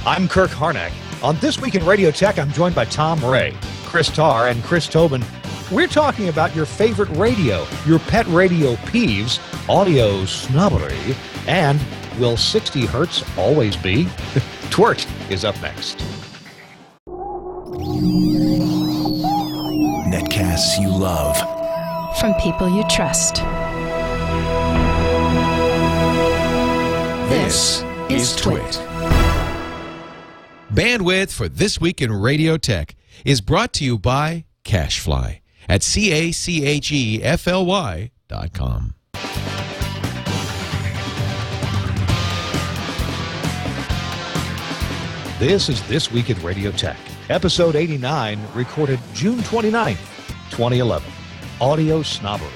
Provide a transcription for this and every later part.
I'm Kirk Harnack. On This Week in Radio Tech, I'm joined by Tom Ray, Chris Tarr, and Chris Tobin. We're talking about your favorite radio, your pet radio peeves, audio snobbery, and will 60 hertz always be? TWiRT is up next. Netcasts you love. From people you trust. This is TWiRT. Bandwidth for This Week in Radio Tech is brought to you by CacheFly at CACHEFLY.com. This is This Week in Radio Tech, episode 89, recorded June 29th, 2011. Audio Snobbery.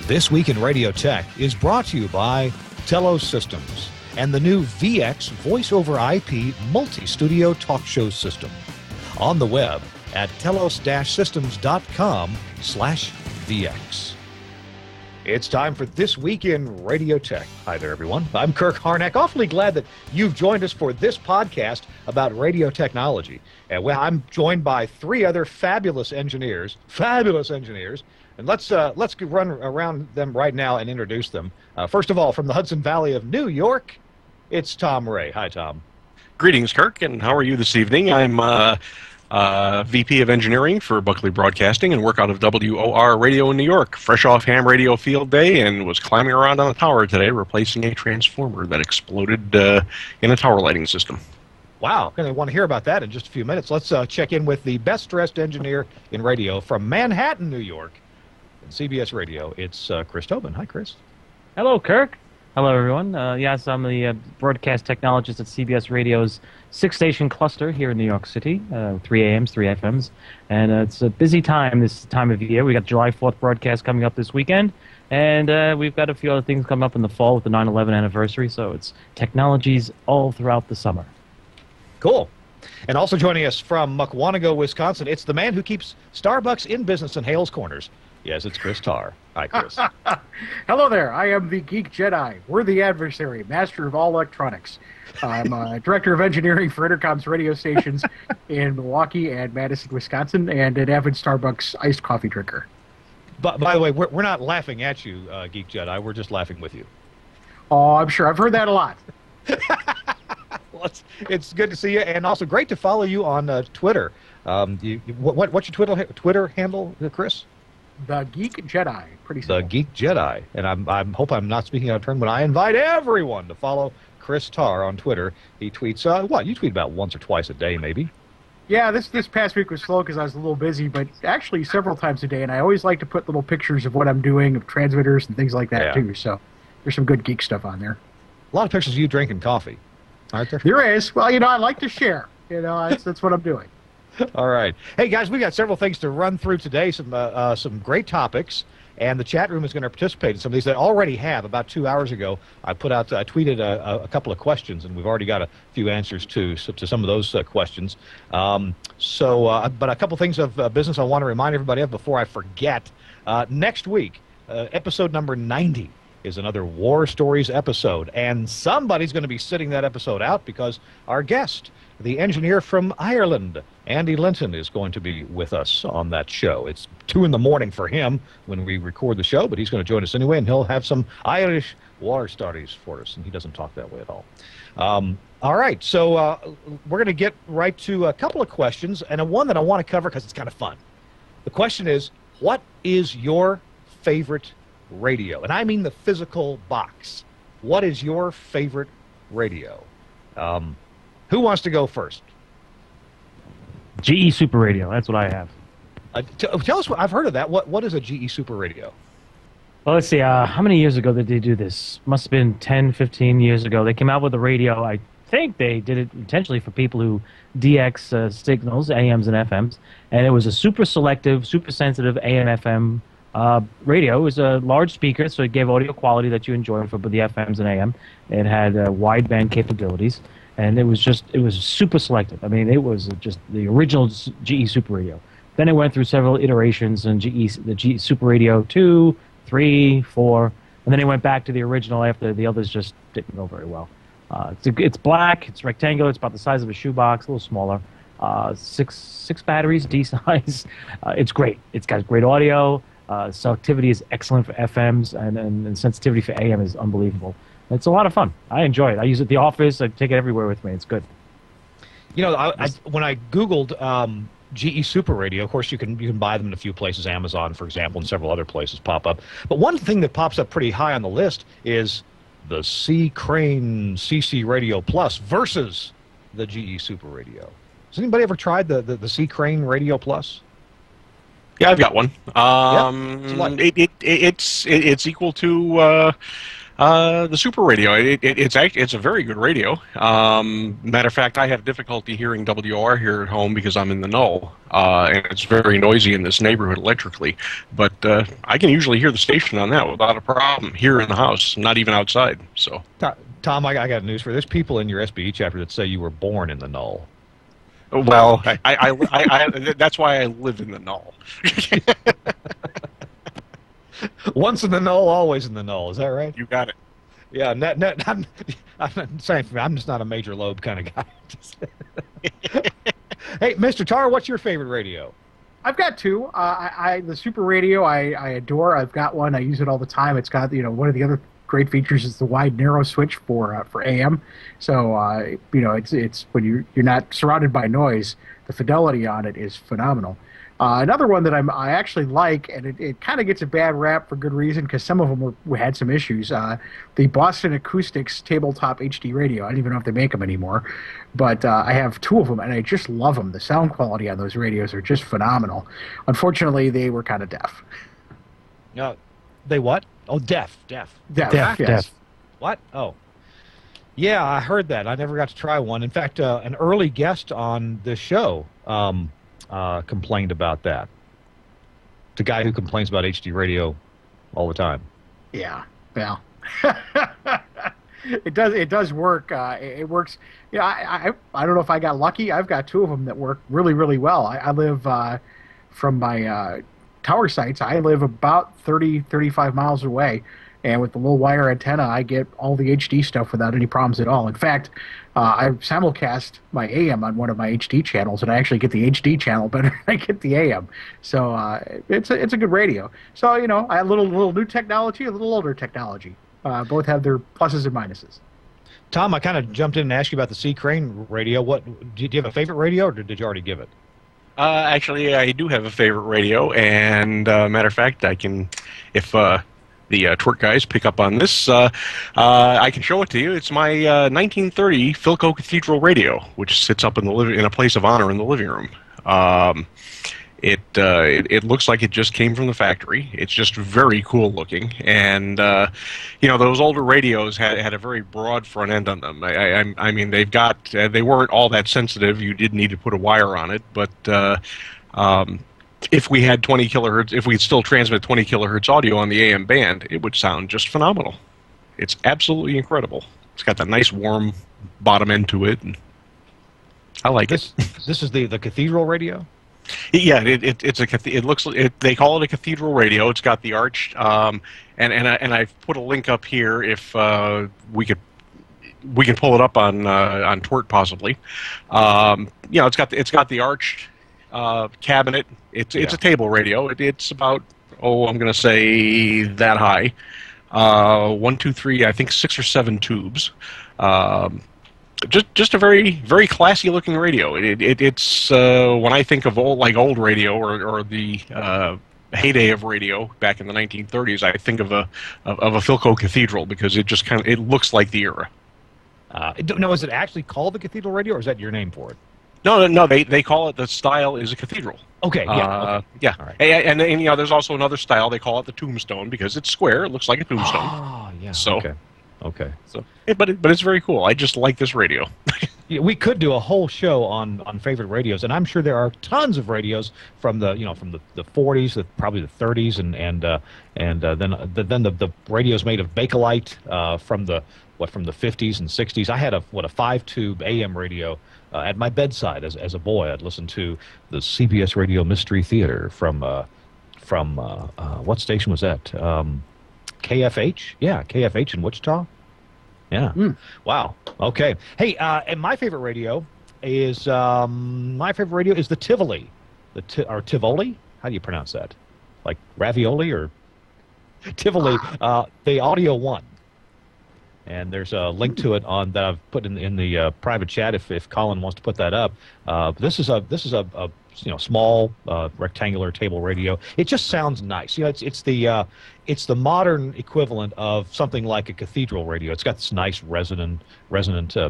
This Week in Radio Tech is brought to you by Telos Systems and the new VX voice-over IP multi-studio talk show system. On the web at telos-systems.com/VX. It's time for This Week in Radio Tech. Hi there, everyone. I'm Kirk Harnack. Awfully glad that you've joined us for this podcast about radio technology. And I'm joined by three other fabulous engineers. And let's run around them right now and introduce them. First of all, from the Hudson Valley of New York, it's Tom Ray. Hi, Tom. Greetings, Kirk, and how are you this evening? I'm VP of Engineering for Buckley Broadcasting and work out of WOR Radio in New York. Fresh off ham radio field day and was climbing around on the tower today replacing a transformer that exploded in a tower lighting system. Wow, going to want to hear about that in just a few minutes. Let's check in with the best-dressed engineer in radio from Manhattan, New York, and CBS Radio. It's Chris Tobin. Hi, Chris. Hello, Kirk. Hello, everyone. Yes, I'm the broadcast technologist at CBS Radio's 6-station cluster here in New York City, 3 AMs, 3 FMs. And it's a busy time this time of year. We got July 4th broadcast coming up this weekend. And we've got a few other things coming up in the fall with the 9/11 anniversary. So it's technologies all throughout the summer. Cool. And also joining us from Mukwonago, Wisconsin, it's the man who keeps Starbucks in business in Hales Corners. Yes, it's Chris Tarr. Hi, Chris. Hello there. I am the Geek Jedi, worthy adversary, master of all electronics. I'm director of engineering for Intercom's radio stations in Milwaukee and Madison, Wisconsin, and an avid Starbucks iced coffee drinker. But by the way, we're not laughing at you, Geek Jedi. We're just laughing with you. Oh, I'm sure. I've heard that a lot. Well, it's good to see you, and also great to follow you on Twitter. What's your Twitter handle, Chris? The Geek Jedi. Pretty simple. The Geek Jedi. And I hope I'm not speaking out of turn when I invite everyone to follow Chris Tarr on Twitter. He tweets, you tweet about once or twice a day, maybe? Yeah, this past week was slow because I was a little busy, but actually several times a day, and I always like to put little pictures of what I'm doing, of transmitters and things like that, too. So there's some good geek stuff on there. A lot of pictures of you drinking coffee, aren't there? There is. Well, I like to share. That's what I'm doing. All right. Hey, guys, we got several things to run through today, some great topics, and the chat room is going to participate in some of these. They already have. About 2 hours ago, I tweeted a couple of questions, and we've already got a few answers to some of those questions. But a couple things of business I want to remind everybody of before I forget. Next week, episode number 90 is another War Stories episode, and somebody's going to be sitting that episode out because our guest, the engineer from Ireland, Andy Linton, is going to be with us on that show. It's 2 a.m. for him when we record the show, but he's going to join us anyway, and he'll have some Irish war stories for us, and he doesn't talk that way at all. All right, so we're going to get right to a couple of questions, and one that I want to cover because it's kind of fun. The question is, what is your favorite radio? And I mean the physical box. What is your favorite radio? Who wants to go first? GE Super Radio. That's what I have. Tell us. I've heard of that. What is a GE Super Radio? Well, let's see. How many years ago did they do this? Must have been 10, 15 years ago. They came out with a radio. I think they did it intentionally for people who DX signals, AMs and FMs. And it was a super selective, super sensitive AM/FM radio. It was a large speaker, so it gave audio quality that you enjoy for the FMs and AM. It had wideband capabilities. And it was super selective. I mean, it was just the original GE Super Radio. Then it went through several iterations in the GE Super Radio 2, 3, 4, and then it went back to the original after the others just didn't go very well. It's black. It's rectangular. It's about the size of a shoebox, a little smaller. Six batteries, D size. It's great. It's got great audio. Selectivity is excellent for FMs, and sensitivity for AM is unbelievable. It's a lot of fun. I enjoy it. I use it at the office. I take it everywhere with me. It's good. You know, when I Googled GE Super Radio, of course you can buy them in a few places, Amazon, for example, and several other places pop up. But one thing that pops up pretty high on the list is the C Crane CC Radio Plus versus the GE Super Radio. Has anybody ever tried the C Crane Radio Plus? Yeah, I've got one. It's equal to the Super Radio. It's a very good radio. Matter of fact, I have difficulty hearing WR here at home because I'm in the null, and it's very noisy in this neighborhood electrically. But I can usually hear the station on that without a problem here in the house, not even outside. So, Tom, I got news for you. There's people in your SBE chapter that say you were born in the null. Well, that's why I live in the null. Once in the null, always in the null. Is that right? You got it. Yeah, I'm saying I'm just not a major lobe kind of guy. Hey, Mr. Tar, what's your favorite radio? I've got two. The Super Radio I adore. I've got one. I use it all the time. It's got one of the other great features is the wide narrow switch for AM. So it's when you're not surrounded by noise, the fidelity on it is phenomenal. Another one that I actually like, and it kind of gets a bad rap for good reason because some of them had some issues. The Boston Acoustics Tabletop HD Radio. I don't even know if they make them anymore, but I have two of them, and I just love them. The sound quality on those radios are just phenomenal. Unfortunately, they were kind of deaf. No, they what? Oh, deaf. Yes. What? Oh. Yeah, I heard that. I never got to try one. In fact, an early guest on this show complained about that. The guy who complains about HD radio all the time. Yeah, well, it does work. It works. I don't know if I got lucky. I've got two of them that work really, really well. I live from my tower sites. I live about 35 miles away. And with the little wire antenna, I get all the HD stuff without any problems at all. In fact, I simulcast my AM on one of my HD channels, and I actually get the HD channel better than I get the AM. So it's a good radio. So I have a little new technology, a little older technology. Both have their pluses and minuses. Tom, I kind of jumped in and asked you about the C Crane radio. Do you have a favorite radio, or did you already give it? Actually, I do have a favorite radio, and matter of fact, I can, if the TWiRT guys pick up on this, I can show it to you. It's my 1930 Philco Cathedral radio, which sits up in a place of honor in the living room. It looks like it just came from the factory. It's just very cool looking, and those older radios had a very broad front end on them. I mean, they weren't all that sensitive. You did need to put a wire on it, but if we had 20 kilohertz, if we could still transmit 20 kilohertz audio on the AM band, it would sound just phenomenal. It's absolutely incredible. It's got that nice warm bottom end to it, and I like it. This is the Cathedral radio. Yeah, they call it a cathedral radio. It's got the arch, and I've put a link up here if we can pull it up on TWiRT possibly. It's got the arched cabinet. It's a table radio. It's about I'm going to say that high. 1, 2, 3, I think 6 or 7 tubes. Just a very, very classy looking radio. It's when I think of old radio or the heyday of radio back in the 1930s, I think of a Philco Cathedral because it just it looks like the era. No, is it actually called the Cathedral radio, or is that your name for it? No. They call it, the style is a cathedral. Okay. Yeah. Yeah. All right. And there's also another style. They call it the tombstone because it's square. It looks like a tombstone. Oh, yeah. So. Okay. So, but it's very cool. I just like this radio. Yeah, we could do a whole show on favorite radios, and I'm sure there are tons of radios from the 40s, probably the 30s, and then the radios made of Bakelite from the 50s and 60s. I had a 5-tube AM radio at my bedside as a boy. I'd listen to the CBS Radio Mystery Theater from what station was that? KFH? Yeah, KFH in Wichita. Yeah. Wow. Okay. Hey, and my favorite radio is the Tivoli, or Tivoli. How do you pronounce that? Like ravioli or Tivoli? The Audio One. And there's a link to it on that I've put in the private chat if Colin wants to put that up. This is a small rectangular table radio. It just sounds nice. It's the modern equivalent of something like a cathedral radio. It's got this nice resonant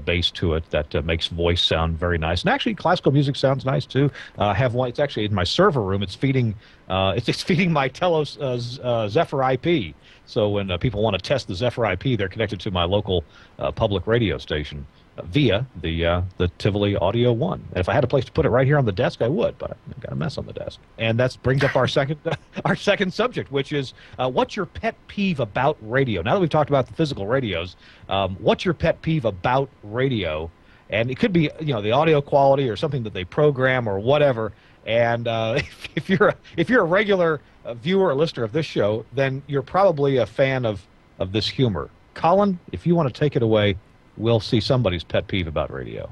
bass to it that makes voice sound very nice. And actually, classical music sounds nice too. Have one. It's actually in my server room. It's feeding my Telos Zephyr IP. So when people want to test the Zephyr IP, they're connected to my local public radio station via the Tivoli Audio One. And if I had a place to put it right here on the desk, I would, but I've got a mess on the desk. And that brings up our second subject, which is what's your pet peeve about radio? Now that we've talked about the physical radios, what's your pet peeve about radio? And it could be the audio quality or something that they program or whatever. And if you're a regular viewer or listener of this show, then you're probably a fan of this humor. Colin, if you want to take it away, we'll see somebody's pet peeve about radio.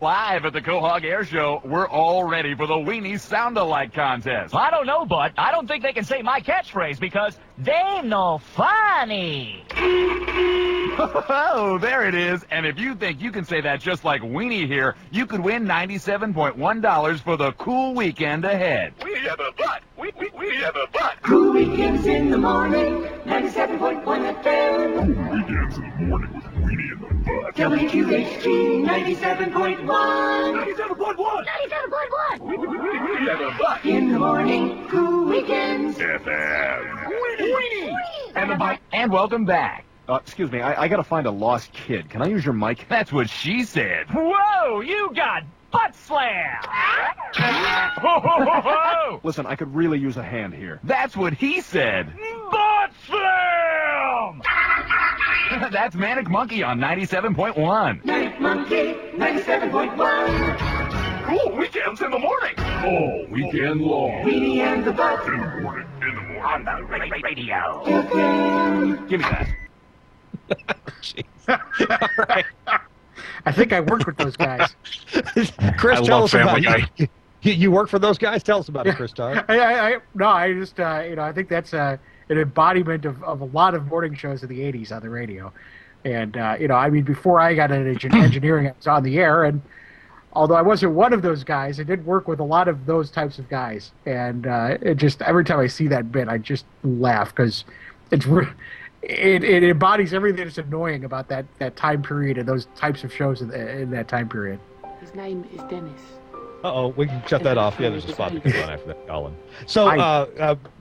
Live at the Quahog Air Show, we're all ready for the Weenie Sound-Alike contest. I don't know, but I don't think they can say my catchphrase because they no funny. Oh, there it is. And if you think you can say that just like Weenie here, you could win $97.1 for the cool weekend ahead. We have a butt. We have a butt. Cool weekends in the morning, 97.1 FM. Cool weekends in the morning with Weenie in the butt. WQHG 97.1. 97.1. 97.1. We have a butt. In the morning, cool weekends. FM. Weenie. And welcome back. Excuse me, I gotta find a lost kid. Can I use your mic? That's what she said. Whoa, you got butt slam. Listen, I could really use a hand here. That's what he said. Butt slam. That's Manic Monkey on 97.1. Manic Monkey 97.1. Cool weekends in the morning. All weekend long. Weenie and the Butt. In the morning. On the radio. FM. Give me that. All right. I think I worked with those guys. Chris, tell us about Family Guy. you work for those guys. Tell us about it, Chris. I just I think that's an embodiment of a lot of morning shows in the '80s on the radio, and before I got into engineering, I was on the air, and although I wasn't one of those guys, I did work with a lot of those types of guys, and it just every time I see that bit, I just laugh because it embodies everything that's annoying about that time period and those types of shows in that time period. His name is Dennis. We can shut that off. Yeah, there's a spot that comes on after that, Colin. So,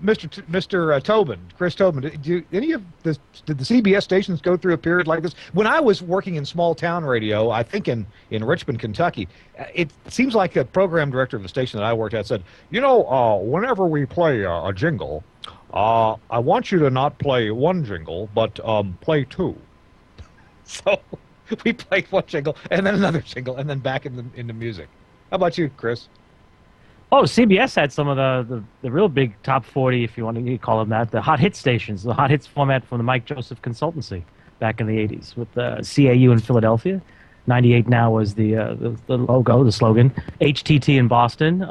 Mr. Tobin, Chris Tobin, did the CBS stations go through a period like this? When I was working in small town radio, I think in Richmond, Kentucky, it seems like the program director of the station that I worked at said, whenever we play a jingle, I want you to not play one jingle, but play two. So we played one jingle and then another jingle and then back into music. How about you, Chris? Oh, CBS had some of the real big top 40, if you want to call them that, the hot hit stations, the hot hits format from the Mike Joseph Consultancy back in the 80s with the CAU in Philadelphia. 98 Now was the logo, the slogan. HTT in Boston.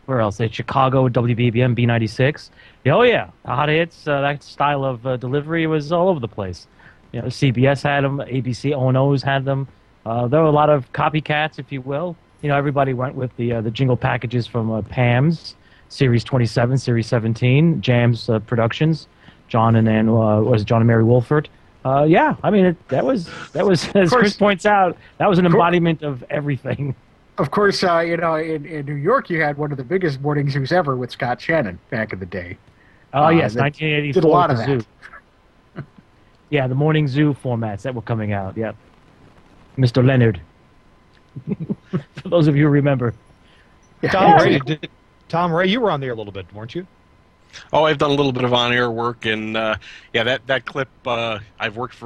Where else? Chicago, WBBM, B96. Oh, yeah. The hot hits, that style of delivery was all over the place. CBS had them. ABC O&Os had them. There were a lot of copycats, if you will. Everybody went with the jingle packages from Pam's, Series 27, Series 17, Jam's Productions, John and Mary Wolford. That was as Chris points out, that was an embodiment of everything. Of course, in New York, you had one of the biggest morning zoos ever with Scott Shannon back in the day. Oh, yes, 1984. Did a lot of that. Zoo. Yeah, the morning zoo formats that were coming out, yep. Mr. Leonard. For those of you who remember. Tom Ray, you were on there a little bit, weren't you? Oh, I've done a little bit of on-air work, and that clip, I've worked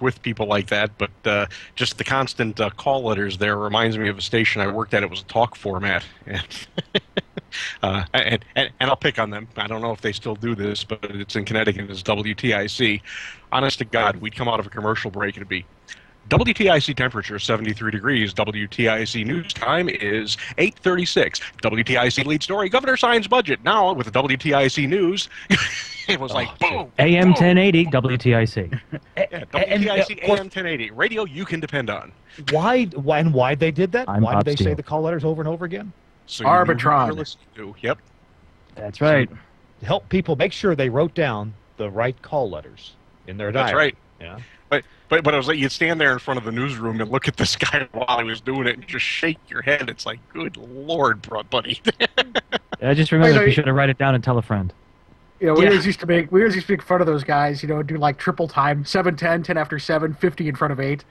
with people like that, but just the constant call letters there reminds me of a station I worked at. It was a talk format. And I'll pick on them. I don't know if they still do this, but it's in Connecticut. It's WTIC. Honest to God, we'd come out of a commercial break and it'd be WTIC temperature 73 degrees. WTIC news time is 8:36. WTIC lead story: Governor signs budget. Now with the WTIC news, it was like boom. AM 1080 WTIC. Yeah, WTIC AM 1080 radio you can depend on. Why they did that? I'm Why Bob did they Steele. say the call letters over and over again? So you knew who you Arbitron. were listening to. Yep. That's right. To help people make sure they wrote down the right call letters in their diary. That's right. Yeah. But it was like you'd stand there in front of the newsroom and look at this guy while he was doing it and just shake your head. It's like, good Lord, buddy. I just remember you should have write it down and tell a friend. You know, we always used to make fun of those guys. You know, do like triple time, 7:10, 10 after 7, 50 in front of 8,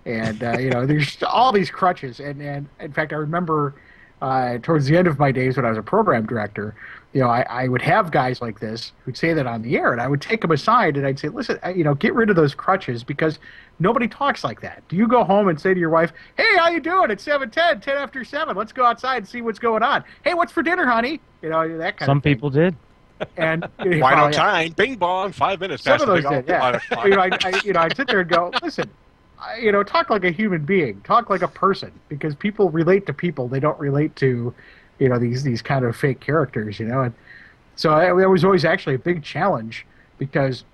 and you know, there's all these crutches. And in fact, I remember towards the end of my days when I was a program director, you know, I would have guys like this who'd say that on the air, and I would take them aside and I'd say, listen, you know, get rid of those crutches because nobody talks like that. Do you go home and say to your wife, hey, how you doing? It's 7:10, 10 after 7. Let's go outside and see what's going on. Hey, what's for dinner, honey? You know, that kind Some of thing. people did. And Why no time? Bing bong, 5 minutes. Some past of those the big did, yeah. old- You know, I'd sit there and go, listen, you know, talk like a human being, talk like a person, because people relate to people. They don't relate to, you know, these kind of fake characters, you know. And so it was always actually a big challenge because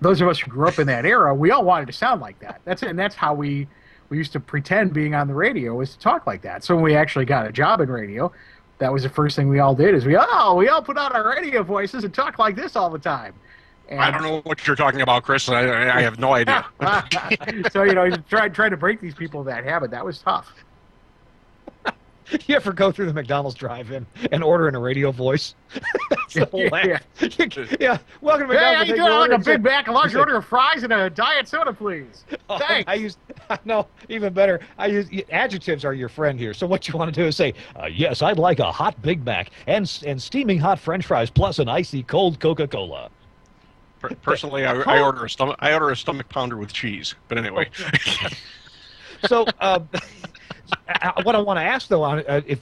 those of us who grew up in that era, we all wanted to sound like that. That's how we used to pretend being on the radio was to talk like that. So when we actually got a job in radio, that was the first thing we all did is we all put on our radio voices and talk like this all the time. And I don't know what you're talking about, Chris. I have no idea. so, you know, trying to break these people of that habit, that was tough. You ever go through the McDonald's drive-in and order in a radio voice? That's the whole laugh. Yeah. Welcome to McDonald's. Hey, how you doing? I like a Big Mac, a large say- order of fries, and a diet soda, please. Oh, Thanks. no, even better. Adjectives are your friend here. So what you want to do is say, yes, I'd like a hot Big Mac and steaming hot French fries plus an icy cold Coca-Cola. Personally, I order a stomach pounder with cheese. But anyway. So what I want to ask, though, if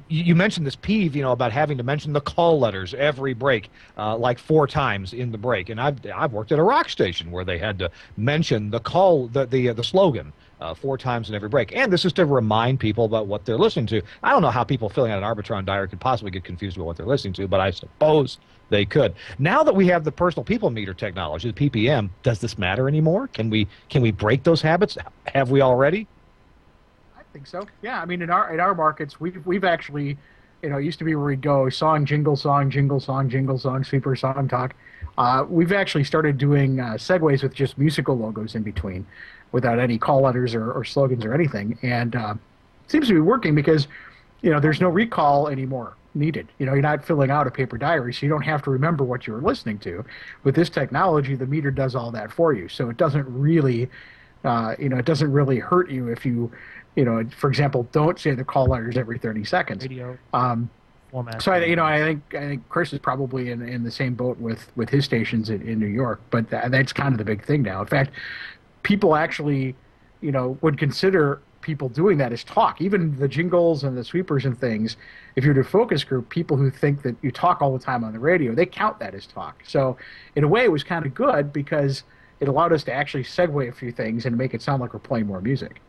you mentioned this peeve, you know, about having to mention the call letters every break, like 4 times in the break, and I've worked at a rock station where they had to mention the call, the slogan 4 times in every break, and this is to remind people about what they're listening to. I don't know how people filling out an Arbitron diary could possibly get confused about what they're listening to, but I suppose they could. Now that we have the personal people meter technology, the PPM, does this matter anymore? Can we break those habits? Have we already? I think so. Yeah, I mean, in our markets, we've actually, you know, it used to be where we'd go song, jingle, song, jingle, song, jingle, song, sweeper, song, talk. We've actually started doing segues with just musical logos in between, without any call letters or slogans or anything, and it seems to be working because, you know, there's no recall anymore needed. You know, you're not filling out a paper diary, so you don't have to remember what you were listening to. With this technology, the meter does all that for you, so it doesn't really, it doesn't really hurt you if you, for example, don't say the call letters every 30 seconds. Radio format. So I think Chris is probably in the same boat with his stations in New York, but that's kind of the big thing now. In fact, people actually, would consider people doing that as talk. Even the jingles and the sweepers and things, if you're to focus group, people who think that you talk all the time on the radio, they count that as talk. So in a way, it was kind of good because it allowed us to actually segue a few things and make it sound like we're playing more music.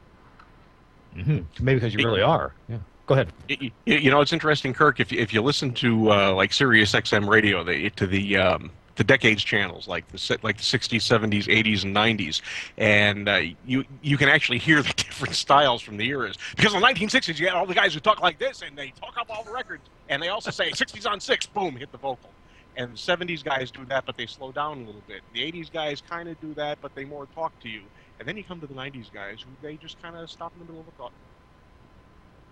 Mm-hmm. Maybe because you really are. Yeah. Go ahead. It's interesting, Kirk. If you listen to like Sirius XM radio, the decades channels, like the 60s, 70s, 80s, and 90s, and you can actually hear the different styles from the eras. Because in the 1960s, you had all the guys who talk like this, and they talk up all the records, and they also say 60s on 6, boom, hit the vocal. And the 70s guys do that, but they slow down a little bit. The 80s guys kind of do that, but they more talk to you. And then you come to the 90s guys, who they just kind of stop in the middle of a thought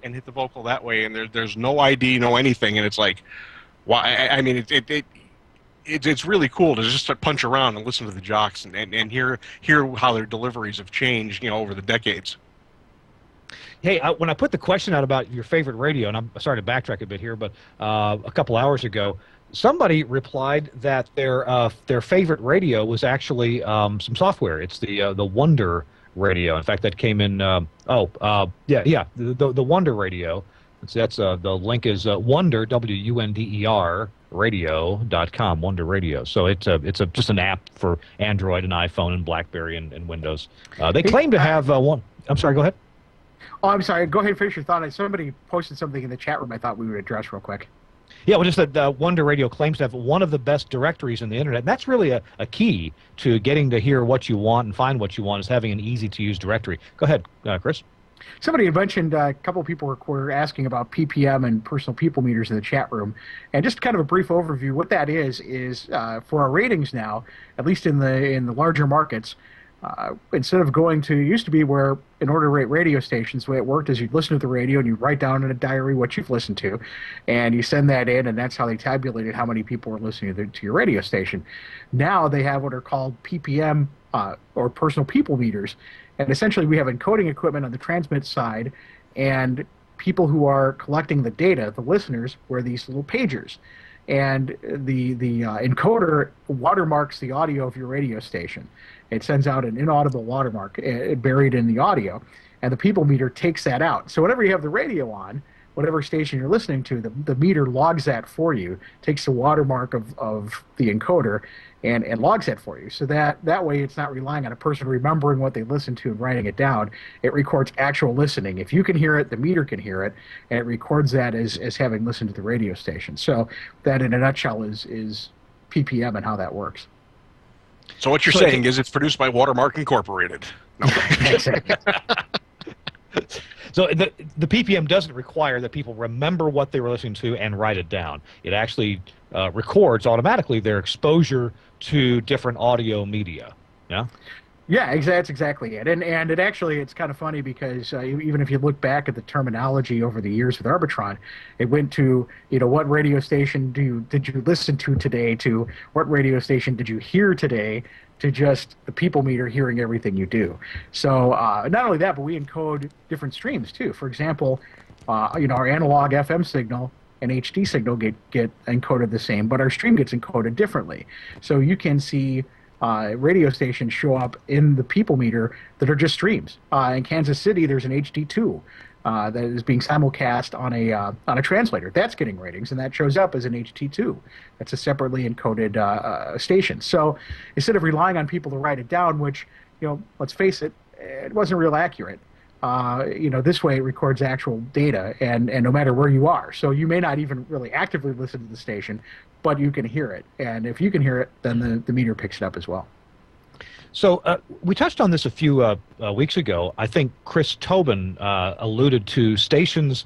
and hit the vocal that way, and there's no ID, no anything, and it's like, why? I mean, it's really cool to just punch around and listen to the jocks and hear how their deliveries have changed, over the decades. Hey, when I put the question out about your favorite radio, and I'm sorry to backtrack a bit here, but a couple hours ago, somebody replied that their favorite radio was actually some software. It's the Wonder radio. In fact, that came in. The Wonder radio The link is Wonder, WUNDER, radio.com, Wonder Radio. So it's just an app for Android and iPhone and BlackBerry and Windows. They claim to have one. I'm sorry, go ahead. Oh, I'm sorry. Go ahead and finish your thought. Somebody posted something in the chat room I thought we would address real quick. Yeah, well, just that Wonder Radio claims to have one of the best directories in the Internet. And that's really a key to getting to hear what you want and find what you want, is having an easy-to-use directory. Go ahead, Chris. Somebody had mentioned, a couple of people were asking about PPM and personal people meters in the chat room. And just kind of a brief overview, what that is for our ratings now, at least in the larger markets, instead of going to, it used to be where in order to rate radio stations, the way it worked is you'd listen to the radio and you'd write down in a diary what you've listened to, and you send that in, and that's how they tabulated how many people were listening to your radio station. Now they have what are called PPM or personal people meters, and essentially we have encoding equipment on the transmit side, and people who are collecting the data, the listeners, wear these little pagers. And the encoder watermarks the audio of your radio station. It sends out an inaudible watermark buried in the audio, and the people meter takes that out. So whenever you have the radio on, whatever station you're listening to, the meter logs that for you, takes the watermark of the encoder, and logs that for you. So that way it's not relying on a person remembering what they listened to and writing it down. It records actual listening. If you can hear it, the meter can hear it, and it records that as having listened to the radio station. So that, in a nutshell, is PPM and how that works. So what you're saying is it's produced by Watermark Incorporated. No. So the PPM doesn't require that people remember what they were listening to and write it down. It actually records automatically their exposure to different audio media. Yeah? Yeah, that's exactly it. And it actually, it's kind of funny because even if you look back at the terminology over the years with Arbitron, it went to, what radio station did you listen to today, to what radio station did you hear today, to just the people meter hearing everything you do. So not only that, but we encode different streams too. For example, our analog FM signal and HD signal get encoded the same, but our stream gets encoded differently. So you can see radio stations show up in the people meter that are just streams. In Kansas City, there's an HD2 that is being simulcast on a translator. That's getting ratings, and that shows up as an HD2. That's a separately encoded station. So instead of relying on people to write it down, which, let's face it, it wasn't real accurate. This way it records actual data, and no matter where you are. So you may not even really actively listen to the station, but you can hear it. And if you can hear it, then the meter picks it up as well. So we touched on this a few weeks ago. I think Chris Tobin alluded to stations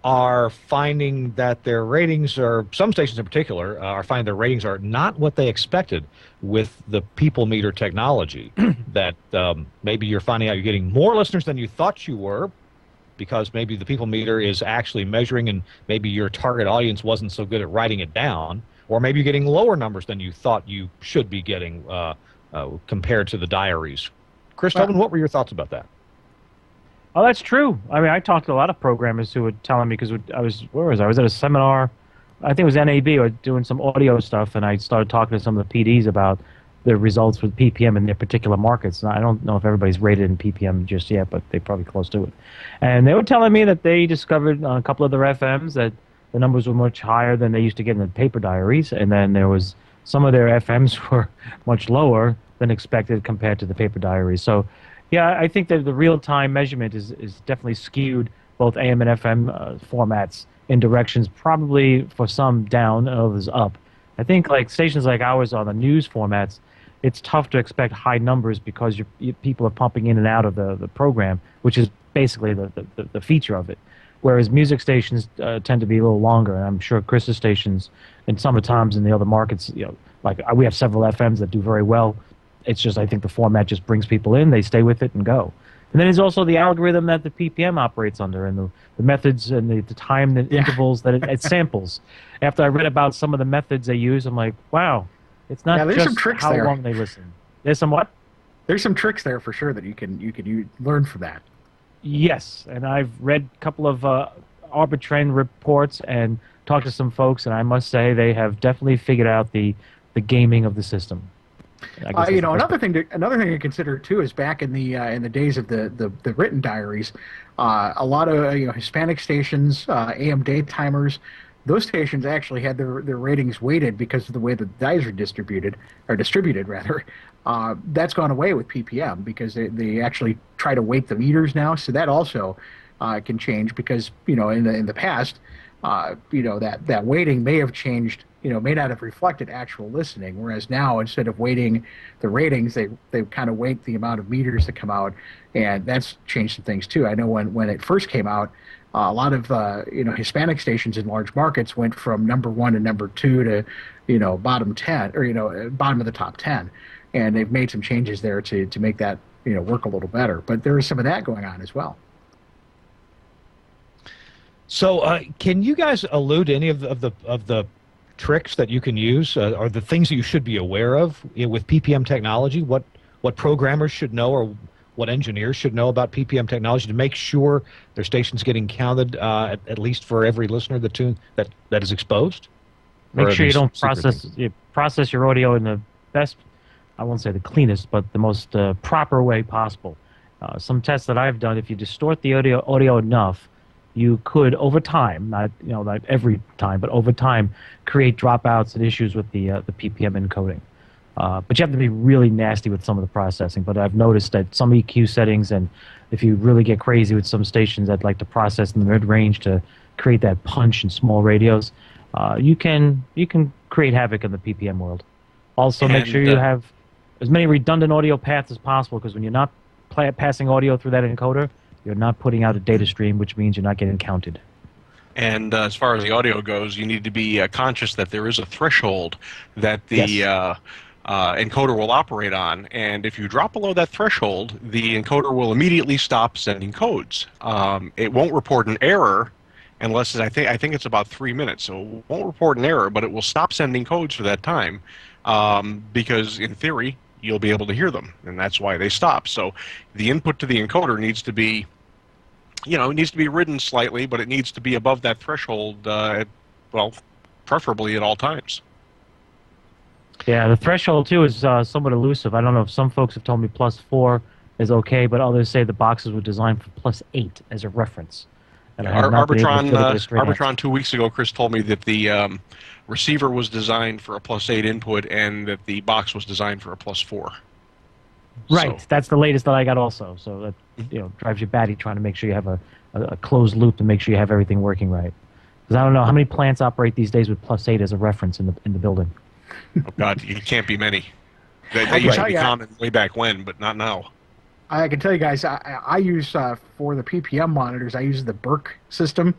are finding that their ratings are, some stations in particular, are finding their ratings are not what they expected with the people meter technology. That maybe you're finding out you're getting more listeners than you thought you were, because maybe the people meter is actually measuring and maybe your target audience wasn't so good at writing it down, or maybe you're getting lower numbers than you thought you should be getting compared to the diaries. Chris Tobin, what were your thoughts about that? Oh, that's true. I mean, I talked to a lot of programmers who were telling me, because I was at a seminar, I think it was NAB, or doing some audio stuff, and I started talking to some of the PDs about the results with PPM in their particular markets. And I don't know if everybody's rated in PPM just yet, but they're probably close to it. And they were telling me that they discovered on a couple of their FMs that the numbers were much higher than they used to get in the paper diaries, and then there was some of their FMs were much lower than expected compared to the paper diaries. So, yeah, I think that the real-time measurement is definitely skewed both AM and FM formats in directions probably for some down and others up. I think like stations like ours on the news formats, it's tough to expect high numbers because people are pumping in and out of the program, which is basically the feature of it. Whereas music stations tend to be a little longer, and I'm sure Chris's stations and some of the times in the other markets, like we have several FMs that do very well. It's just, I think the format just brings people in, they stay with it and go. And then there's also the algorithm that the PPM operates under, and the methods and the time intervals that it samples. After I read about some of the methods they use, I'm like, wow, it's not there's just some tricks how there. long they listen. There's some what? There's some tricks there for sure that you can learn from that. Yes, and I've read a couple of Arbitron reports and talked to some folks, and I must say they have definitely figured out the gaming of the system. Another thing to consider too is back in the days of the written diaries, a lot of Hispanic stations, AM daytimers, those stations actually had their ratings weighted because of the way the dies are distributed rather. That's gone away with PPM because they actually try to weight the meters now. So that also can change because in the past, that weighting may have changed. May not have reflected actual listening. Whereas now, instead of weighting the ratings, they kind of weight the amount of meters that come out, and that's changed some things too. I know when it first came out, a lot of Hispanic stations in large markets went from number 1 and number 2 to bottom 10 or bottom of the top 10, and they've made some changes there to make that work a little better. But there is some of that going on as well. So, can you guys allude to any of the tricks that you can use, or the things that you should be aware of with PPM technology? What programmers should know, or what engineers should know about PPM technology to make sure their station's getting counted at least for every listener that is exposed? Make sure you don't process your audio in the best, I won't say the cleanest, but the most proper way possible. Some tests that I've done, if you distort the audio enough, you could, over time, not every time, but over time, create dropouts and issues with the PPM encoding. But you have to be really nasty with some of the processing. But I've noticed that some EQ settings, and if you really get crazy with some stations that like to process in the mid-range to create that punch in small radios, you can create havoc in the PPM world. Also, make sure you have as many redundant audio paths as possible, because when you're not passing audio through that encoder, you're not putting out a data stream, which means you're not getting counted. And as far as the audio goes, you need to be conscious that there is a threshold that the encoder will operate on. And if you drop below that threshold, the encoder will immediately stop sending codes. It won't report an error unless I think it's about 3 minutes. So it won't report an error, but it will stop sending codes for that time because, in theory, you'll be able to hear them, and that's why they stop. So the input to the encoder needs to be, it needs to be ridden slightly, but it needs to be above that threshold, preferably at all times. Yeah, the threshold, too, is somewhat elusive. I don't know if some folks have told me +4 is okay, but others say the boxes were designed for +8 as a reference. And Arbitron 2 weeks ago, Chris told me that the receiver was designed for a +8 input, and that the box was designed for a +4. Right, so that's the latest that I got also. So that drives you batty trying to make sure you have a closed loop to make sure you have everything working right. Because I don't know how many plants operate these days with +8 as a reference in the building. Oh God, it can't be many. That used to be common way back when, but not now. I can tell you guys, I use for the PPM monitors, I use the Burke system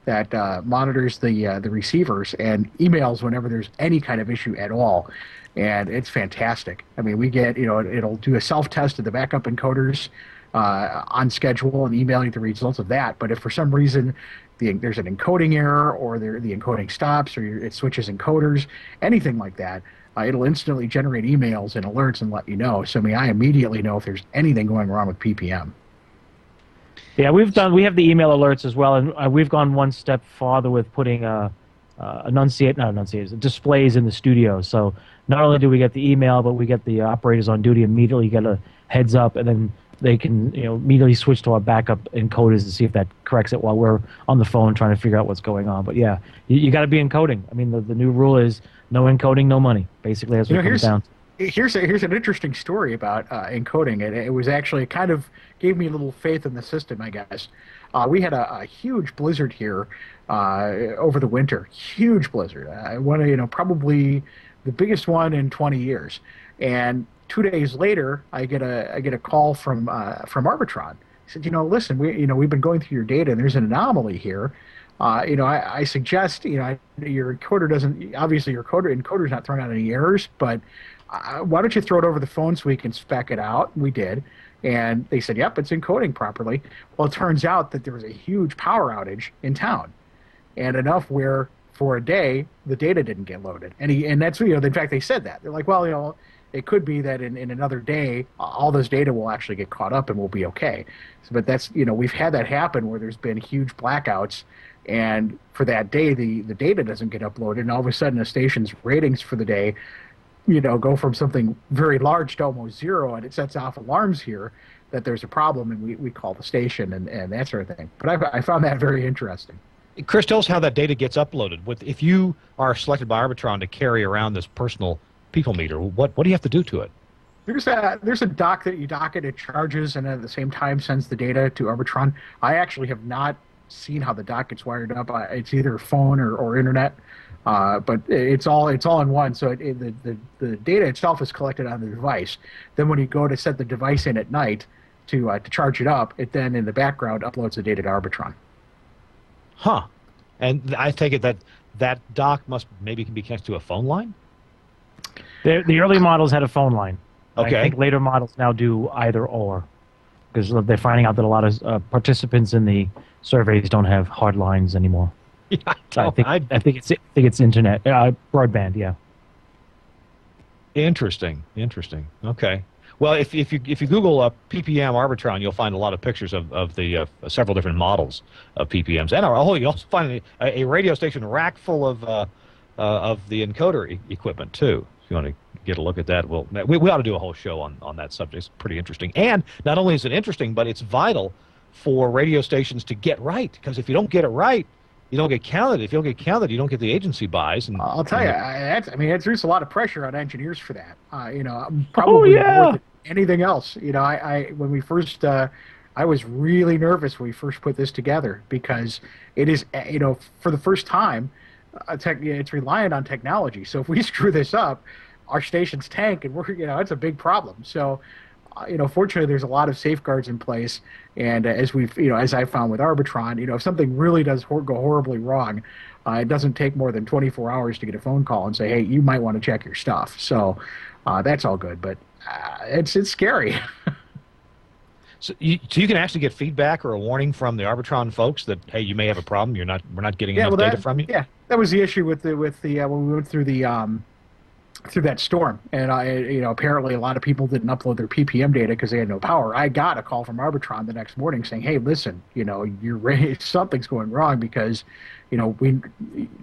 that monitors the receivers and emails whenever there's any kind of issue at all, and it's fantastic. I mean, we get it'll do a self-test of the backup encoders on schedule and email you the results of that. But if for some reason there's an encoding error, or the encoding stops, or it switches encoders, anything like that, it'll instantly generate emails and alerts and let you know. So I immediately know if there's anything going wrong with PPM. Yeah, we have the email alerts as well, and we've gone one step farther with putting displays in the studio. So not only do we get the email, but we get the operators on duty immediately get a heads up, and then they can immediately switch to our backup encoders to see if that corrects it while we're on the phone trying to figure out what's going on. But yeah, you got to be encoding. I mean, the new rule is no encoding, no money. Basically, that's what it comes down to. Here's an interesting story about encoding. It was actually kind of gave me a little faith in the system, I guess. We had a huge blizzard here over the winter. Huge blizzard. Probably the biggest one in 20 years. And 2 days later, I get a call from Arbitron. He said, listen, we've been going through your data, and there's an anomaly here. I suggest, your encoder doesn't, obviously your encoder's not throwing out any errors, but why don't you throw it over the phone so we can spec it out? We did. And they said, yep, it's encoding properly. Well, it turns out that there was a huge power outage in town, and enough where for a day the data didn't get loaded. And that's, in fact, they said that. They're like, well, it could be that in another day, all this data will actually get caught up and we'll be okay. But that's, we've had that happen where there's been huge blackouts, and for that day, the data doesn't get uploaded, and all of a sudden a station's ratings for the day go from something very large to almost zero, and it sets off alarms here that there's a problem, and we call the station and that sort of thing. But I found that very interesting. Chris, tell us how that data gets uploaded. If you are selected by Arbitron to carry around this personal people meter, what do you have to do to it? There's a dock that you dock it, it charges, and at the same time sends the data to Arbitron. I actually have not seen how the dock gets wired up. It's either phone or internet, but it's all in one. So the data itself is collected on the device. Then when you go to set the device in at night to charge it up, it then in the background uploads the data to Arbitron. Huh. And I take it that dock maybe can be connected to a phone line? The early models had a phone line. Okay. I think later models now do either or, because they're finding out that a lot of participants in the surveys don't have hard lines anymore. Yeah, I think it's internet, broadband. Yeah. Interesting. Okay. Well, if you Google PPM Arbitron, you'll find a lot of pictures of the several different models of PPMs, and you also find a radio station rack full of the encoder equipment too. If you want to get a look at that, we ought to do a whole show on that subject. It's pretty interesting, and not only is it interesting, but it's vital for radio stations to get right, because if you don't get it right, you don't get counted. If you don't get counted, you don't get the agency buys. And I'll tell you, there's a lot of pressure on engineers for that. Probably more than anything else. When we first, I was really nervous when we first put this together, because it is, for the first time, it's reliant on technology. So if we screw this up, our stations tank, and it's a big problem. So, fortunately, there's a lot of safeguards in place, and as I found with Arbitron, if something really does go horribly wrong, it doesn't take more than 24 hours to get a phone call and say, hey, you might want to check your stuff. So that's all good, but it's scary. So you can actually get feedback or a warning from the Arbitron folks that, hey, you may have a problem. We're not getting enough data from you. Yeah, that was the issue with the when we went through through that storm, and apparently a lot of people didn't upload their PPM data because they had no power. I got a call from Arbitron the next morning saying, hey, listen, something's going wrong, because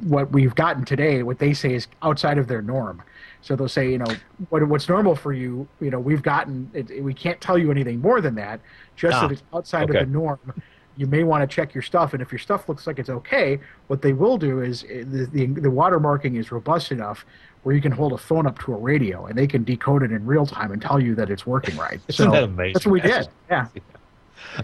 what we've gotten today, what they say is outside of their norm. So they'll say, what's normal for you, we've gotten it, we can't tell you anything more than that, just that it's outside of the norm. You may want to check your stuff, and if your stuff looks like it's okay, what they will do is the watermarking is robust enough where you can hold a phone up to a radio, and they can decode it in real time and tell you that it's working right. Isn't that amazing? That's what we did. Yeah.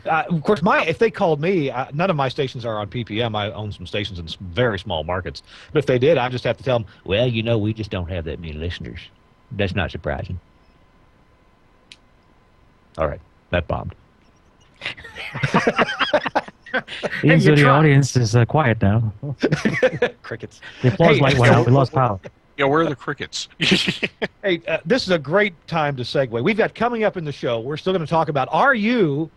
Of course, if they called me, none of my stations are on PPM. I own some stations in very small markets. But if they did, I just have to tell them, well, we just don't have that many listeners. That's not surprising. All right, that bombed. The audience is quiet now. Crickets. The applause light went out. We lost power. Yeah, where are the crickets? Hey, this is a great time to segue. We've got coming up in the show, we're still going to talk about, are you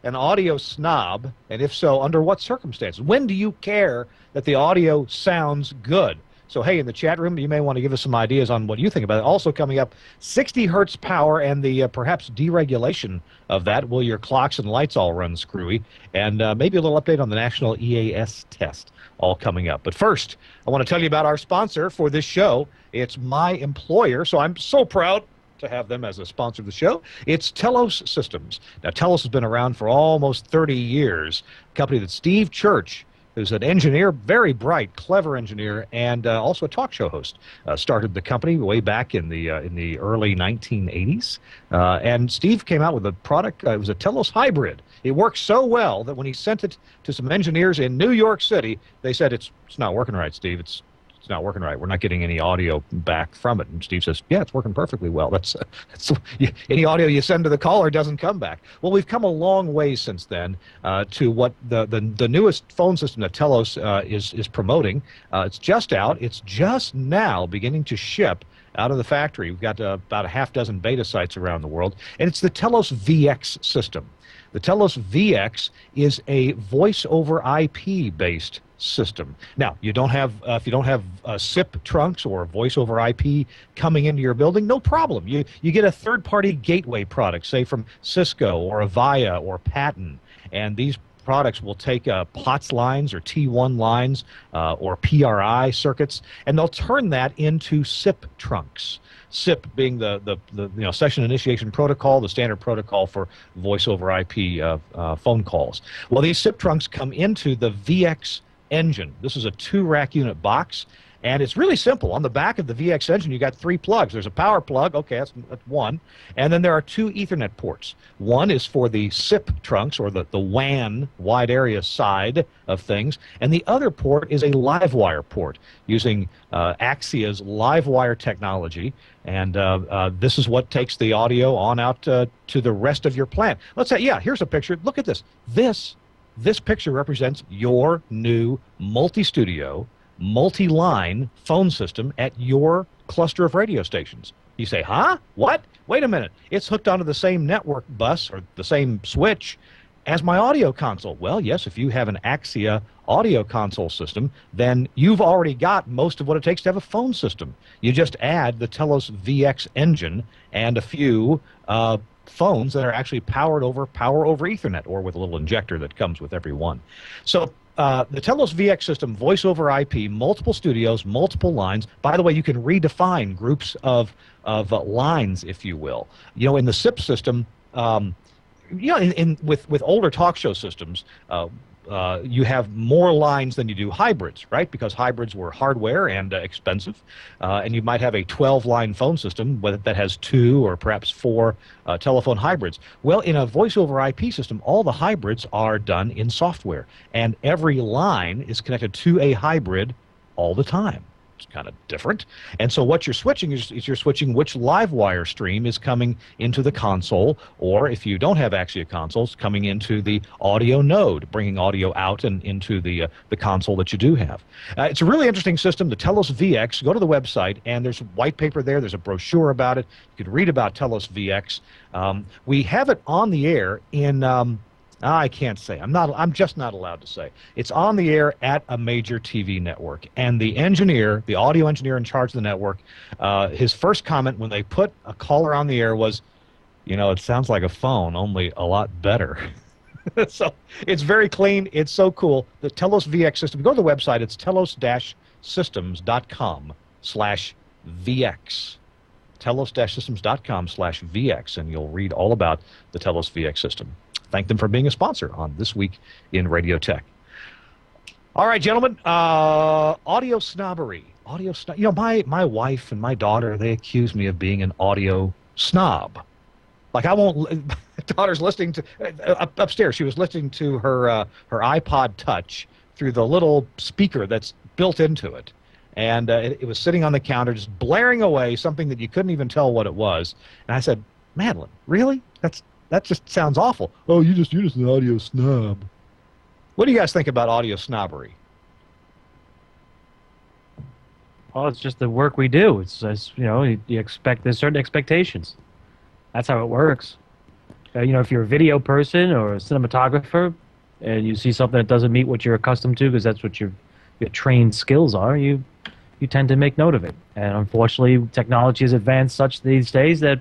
an audio snob? And if so, under what circumstances? When do you care that the audio sounds good? So, hey, in the chat room, you may want to give us some ideas on what you think about it. Also coming up, 60 hertz power and the perhaps deregulation of that. Will your clocks and lights all run screwy? And maybe a little update on the national EAS test, all coming up. But first, I want to tell you about our sponsor for this show. It's my employer, so I'm so proud to have them as a sponsor of the show. It's Telos Systems. Now, Telos has been around for almost 30 years, a company that Steve Church, who's an engineer, very bright, clever engineer, and also a talk show host, started the company way back in the early 1980s. And Steve came out with a product. It was a Telos Hybrid. It worked so well that when he sent it to some engineers in New York City, they said, it's not working right, Steve. It's not working right. We're not getting any audio back from it. And Steve says, yeah, it's working perfectly well. That's any audio you send to the caller doesn't come back. Well, we've come a long way since then to what the newest phone system that Telos is promoting. It's just out. It's just now beginning to ship out of the factory. We've got about a half dozen beta sites around the world, and it's the Telos VX system. The Telos VX is a voice over IP based system. Now, you don't have if you don't have SIP trunks or voice over IP coming into your building, no problem. You get a third party gateway product, say from Cisco or Avaya or Patton, and these products will take POTS lines or T1 lines or PRI circuits, and they'll turn that into SIP trunks. SIP being the session initiation protocol, the standard protocol for voice over IP phone calls. Well, these SIP trunks come into the VX engine. This is a 2-rack unit box, and it's really simple. On the back of the VX engine, you got 3 plugs. There's a power plug. Okay, that's one. And then there are 2 Ethernet ports. One is for the SIP trunks, or the WAN, wide area side of things. And the other port is a LiveWire port using Axia's LiveWire technology. And this is what takes the audio on out to the rest of your plant. Let's say, yeah, here's a picture. Look at this. This picture represents your new multi-studio, multi-line phone system at your cluster of radio stations. You say, huh? What? Wait a minute. It's hooked onto the same network bus or the same switch as my audio console. Well, yes, if you have an Axia audio console system, then you've already got most of what it takes to have a phone system. You just add the Telos VX engine and a few phones that are actually power over Ethernet, or with a little injector that comes with every one. So the Telos VX system, voice over IP, multiple studios, multiple lines. By the way, you can redefine groups of lines, if you will. In the SIP system, with older talk show systems, you have more lines than you do hybrids, right? Because hybrids were hardware and expensive, and you might have a 12-line phone system that has 2 or perhaps 4 telephone hybrids. Well, in a voice-over IP system, all the hybrids are done in software, and every line is connected to a hybrid all the time. It's kind of different. And so what you're switching is you're switching which LiveWire stream is coming into the console, or if you don't have Axia consoles, coming into the audio node, bringing audio out and into the console that you do have. It's a really interesting system, the Telos VX. Go to the website, and there's a white paper there. There's a brochure about it. You can read about Telos VX. We have it on the air in... I can't say. I'm just not allowed to say. It's on the air at a major TV network. And the engineer, the audio engineer in charge of the network, his first comment when they put a caller on the air was, it sounds like a phone, only a lot better. So it's very clean. It's so cool. The Telos VX system, go to the website. It's telos-systems.com/VX. telos-systems.com/VX, and you'll read all about the Telos VX system. Thank them for being a sponsor on This Week in Radio Tech. All right, gentlemen, audio snobbery. My wife and my daughter, they accuse me of being an audio snob. Like, I won't... My daughter's listening to... upstairs, she was listening to her iPod Touch through the little speaker that's built into it. And it was sitting on the counter just blaring away something that you couldn't even tell what it was. And I said, Madeline, really? That just sounds awful. Oh, you're just an audio snob. What do you guys think about audio snobbery? Well, it's just the work we do. It's you expect, there's certain expectations. That's how it works. If you're a video person or a cinematographer and you see something that doesn't meet what you're accustomed to, because that's what your trained skills are, you tend to make note of it. And unfortunately, technology has advanced such these days that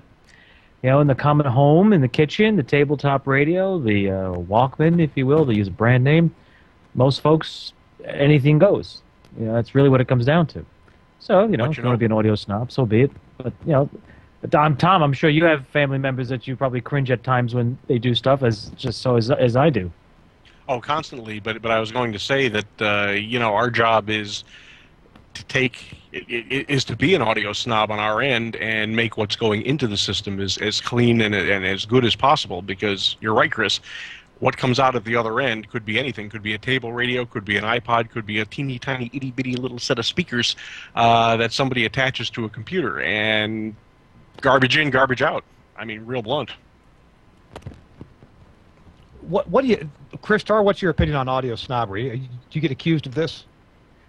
in the common home, in the kitchen, the tabletop radio, the Walkman, if you will, to use a brand name, most folks, anything goes. That's really what it comes down to. So, if you want to be an audio snob, so be it. But, Tom, I'm sure you have family members that you probably cringe at times when they do stuff as I do. Oh, constantly. But I was going to say that, our job is to be an audio snob on our end and make what's going into the system as clean and as good as possible, because you're right, Chris. What comes out of the other end could be anything. Could be a table radio, could be an iPod, could be a teeny tiny itty bitty little set of speakers that somebody attaches to a computer, and garbage in, garbage out. I mean, real blunt. What do you, Chris Starr, what's your opinion on audio snobbery? Do you get accused of this?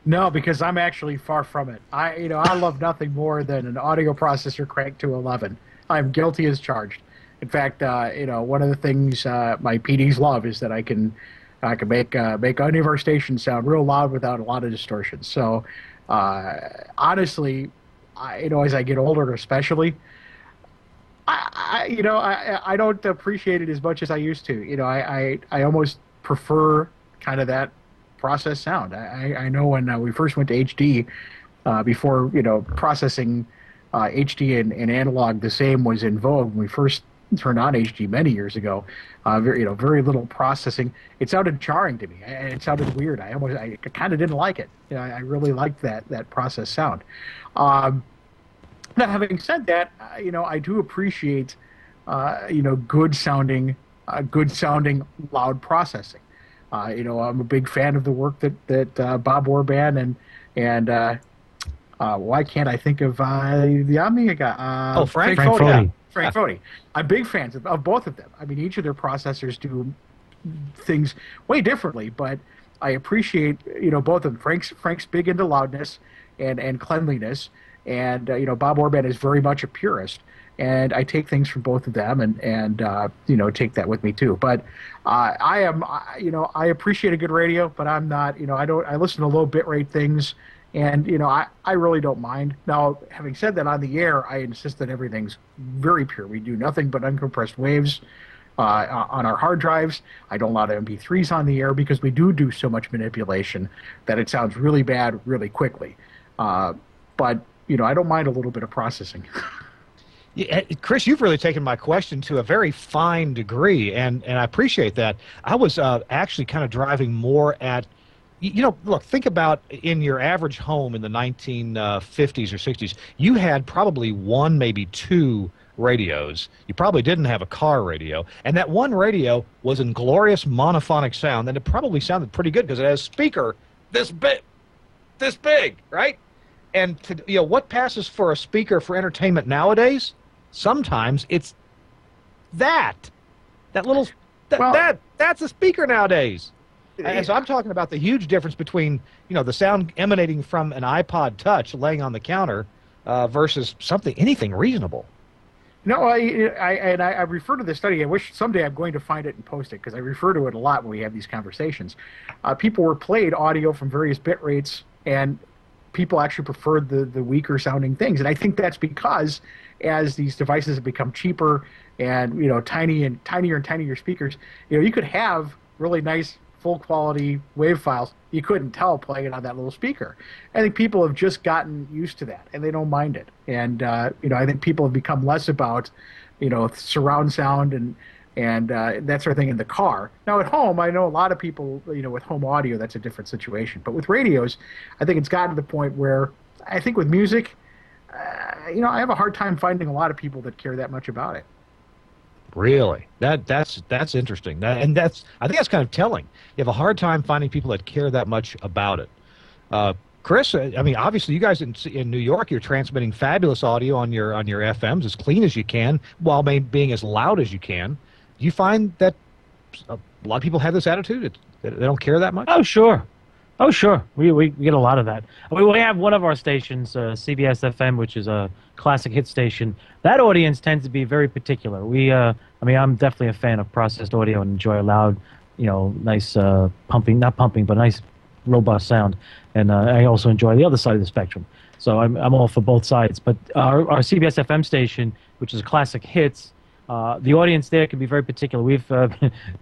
No, because I'm actually far from it. I love nothing more than an audio processor cranked to 11. I'm guilty as charged. In fact, one of the things my PDs love is that I can make any of our stations sound real loud without a lot of distortion. So, honestly, as I get older, especially, I don't appreciate it as much as I used to. I almost prefer kind of that processed sound. I know when we first went to HD, before processing HD and analog the same was in vogue when we first turned on HD many years ago. Very little processing. It sounded jarring to me. It sounded weird. I kind of didn't like it. I really liked that processed sound. Now, having said that, I do appreciate good sounding loud processing. I'm a big fan of the work that Bob Orban and why can't I think of the Omnia guy? Frank Foti. Foti. Yeah, Frank Foti. I'm big fans of both of them. I mean, each of their processors do things way differently, but I appreciate both of them. Frank's big into loudness and cleanliness, and Bob Orban is very much a purist. And I take things from both of them, and take that with me too. But I appreciate a good radio, but I'm not. I listen to low bit rate things, and I really don't mind. Now, having said that, on the air, I insist that everything's very pure. We do nothing but uncompressed waves on our hard drives. I don't allow MP3s on the air because we do so much manipulation that it sounds really bad really quickly. But I don't mind a little bit of processing. Yeah, Chris, you've really taken my question to a very fine degree, and I appreciate that. I was actually kind of driving more at, look, think about in your average home in the 1950s or 60s, you had probably one, maybe two radios. You probably didn't have a car radio, and that one radio was in glorious monophonic sound, and it probably sounded pretty good because it has a speaker this big, right? And what passes for a speaker for entertainment nowadays? Sometimes it's that's a speaker nowadays. And so I'm talking about the huge difference between the sound emanating from an iPod Touch laying on the counter versus anything reasonable. No, I refer to this study. I wish someday I'm going to find it and post it because I refer to it a lot when we have these conversations. People were played audio from various bit rates, and people actually preferred the weaker sounding things. And I think that's because as these devices have become cheaper and tinier and tinier speakers, you could have really nice full quality wave files you couldn't tell playing it on that little speaker. I think people have just gotten used to that and they don't mind it. And I think people have become less about surround sound and that sort of thing in the car. Now at home, I know a lot of people, with home audio, that's a different situation. But with radios, I think it's gotten to the point where I think with music, I have a hard time finding a lot of people that care that much about it. Really? That's interesting. I think that's kind of telling. You have a hard time finding people that care that much about it. Chris, I mean, obviously you guys in New York, you're transmitting fabulous audio on your FMs as clean as you can while being as loud as you can. Do you find that a lot of people have this attitude? They don't care that much? Oh, sure. We get a lot of that. We have one of our stations, CBS FM, which is a classic hit station. That audience tends to be very particular. I'm definitely a fan of processed audio and enjoy a loud, nice not pumping, but nice robust sound. And I also enjoy the other side of the spectrum. So I'm all for both sides. But our CBS FM station, which is classic hits, the audience there can be very particular. We've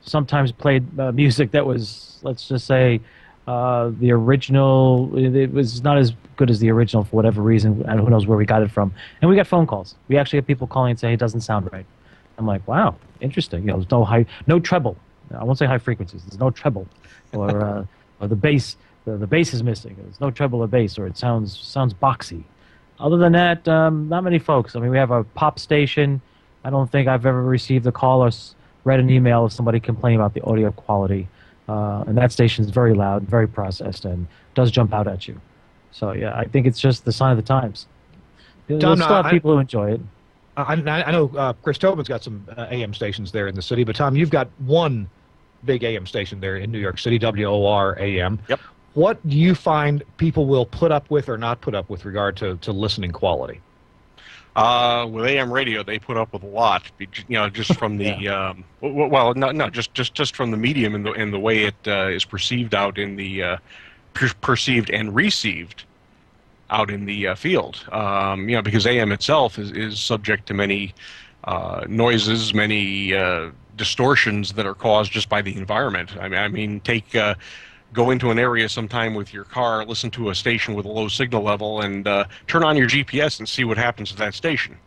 sometimes played music that was, let's just say, the original. It was not as good as the original for whatever reason, and who knows where we got it from. And we got phone calls. We actually have people calling and saying it doesn't sound right. I'm like, wow, interesting. There's no treble. I won't say high frequencies. There's no treble, or the bass. The bass is missing. There's no treble or bass, or it sounds boxy. Other than that, not many folks. I mean, we have a pop station. I don't think I've ever received a call or read an email of somebody complaining about the audio quality. And that station is very loud, very processed, and does jump out at you. So, yeah, I think it's just the sign of the times. There's still have people who enjoy it. I know Chris Tobin's got some AM stations there in the city, but Tom, you've got one big AM station there in New York City, WOR AM. Yep. What do you find people will put up with or not put up with regard to listening quality? With AM radio, they put up with a lot, just from the just from the medium and the way it is perceived out in the perceived and received out in the field. Because AM itself is subject to many noises, many distortions that are caused just by the environment. I mean, go into an area sometime with your car, listen to a station with a low signal level, and turn on your GPS and see what happens to that station.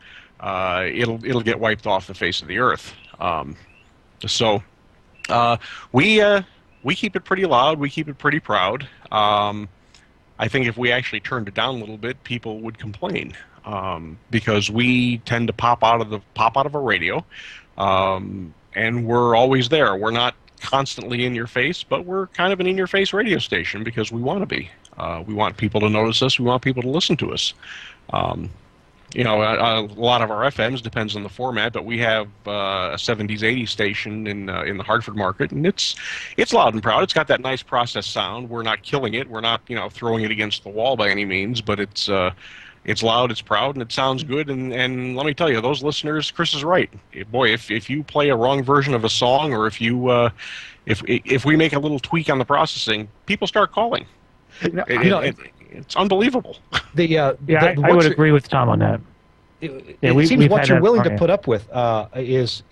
It'll get wiped off the face of the earth. So we keep it pretty loud. We keep it pretty proud. I think if we actually turned it down a little bit, people would complain, because we tend to pop out of a radio, and we're always there. We're not constantly in your face, but we're kind of an in-your-face radio station because we want to be. We want people to notice us. We want people to listen to us. A lot of our FMs depends on the format, but we have a 70s, 80s station in the Hartford market, and it's loud and proud. It's got that nice processed sound. We're not killing it. We're not throwing it against the wall by any means, but it's loud, it's proud, and it sounds good. And let me tell you, those listeners, Chris is right. Boy, if you play a wrong version of a song, or if we make a little tweak on the processing, people start calling. It's unbelievable. I would agree with Tom on that. It seems what you're willing to put up with is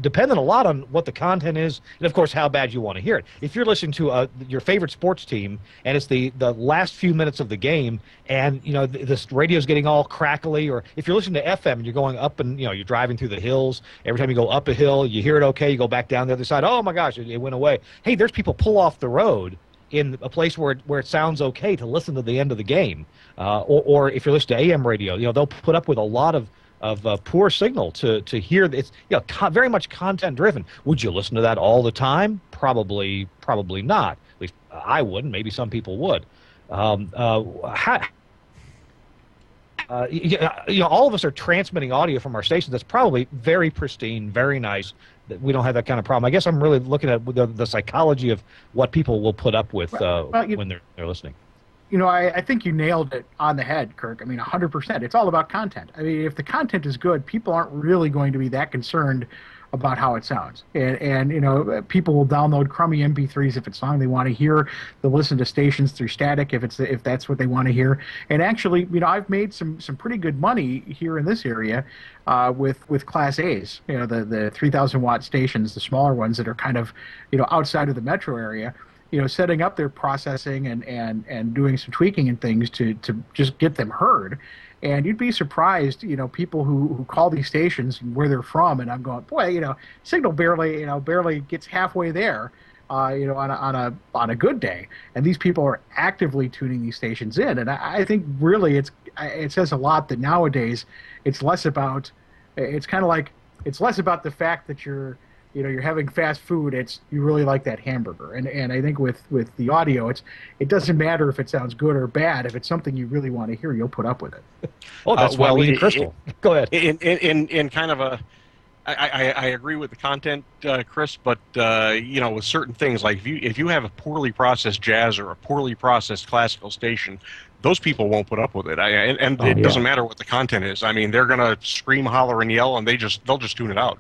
dependent a lot on what the content is, and of course how bad you want to hear it. If you're listening to your favorite sports team and it's the last few minutes of the game, and this radio's getting all crackly, or if you're listening to FM and you're going up and you're driving through the hills, every time you go up a hill you hear it okay, you go back down the other side, oh my gosh, it went away. Hey, there's people pull off the road in a place where it sounds okay to listen to the end of the game, or if you're listening to AM radio, they'll put up with a lot of poor signal to hear. It's very much content driven. Would you listen to that all the time? Probably not. At least I wouldn't. Maybe some people would. All of us are transmitting audio from our stations that's probably very pristine, very nice. We don't have that kind of problem. I guess I'm really looking at the psychology of what people will put up with when they're listening. I think you nailed it on the head, Kirk. I mean, 100%. It's all about content. I mean, if the content is good, people aren't really going to be that concerned about how it sounds. And people will download crummy MP3s if it's a song they want to hear. They'll listen to stations through static if that's what they want to hear. And actually, I've made some pretty good money here in this area with Class A's. The 3,000 watt stations, the smaller ones that are kind of outside of the metro area. Setting up their processing and doing some tweaking and things to just get them heard. And you'd be surprised, people who call these stations where they're from, and I'm going, boy, signal barely gets halfway there, on a good day. And these people are actively tuning these stations in. And I think really it says a lot that nowadays it's less about the fact that you're having fast food. It's you really like that hamburger, and I think with the audio, it doesn't matter if it sounds good or bad. If it's something you really want to hear, you'll put up with it. Oh, that's why we need Crystal. Go ahead. In kind of a, I agree with the content, Chris, but with certain things, like if you have a poorly processed jazz or a poorly processed classical station, those people won't put up with it. It doesn't matter what the content is. I mean, they're gonna scream, holler, and yell, and they'll just tune it out.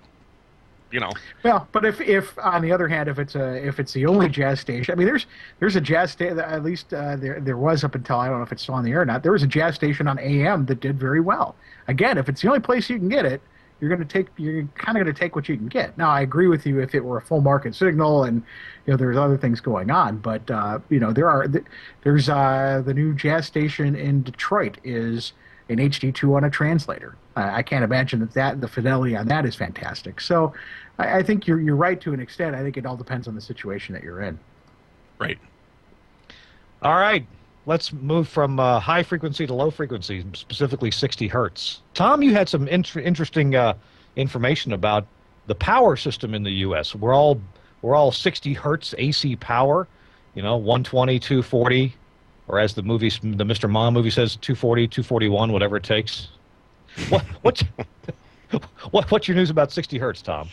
Well, but if on the other hand, if it's the only jazz station, I mean, there's a jazz station, at least there was up until, I don't know if it's still on the air or not. There was a jazz station on AM that did very well. Again, if it's the only place you can get it, you're kind of going to take what you can get. Now, I agree with you if it were a full market signal and there's other things going on, but there's the new jazz station in Detroit is an HD2 on a translator. I can't imagine that the fidelity on that is fantastic. So I think you're right to an extent. I think it all depends on the situation that you're in. Right. All right. Let's move from high frequency to low frequency, specifically 60 hertz. Tom, you had some interesting information about the power system in the U.S. We're all 60 hertz AC power, 120, 240, or as the Mr. Mom movie says, 240, 241, whatever it takes. What's your news about 60 hertz, Tom?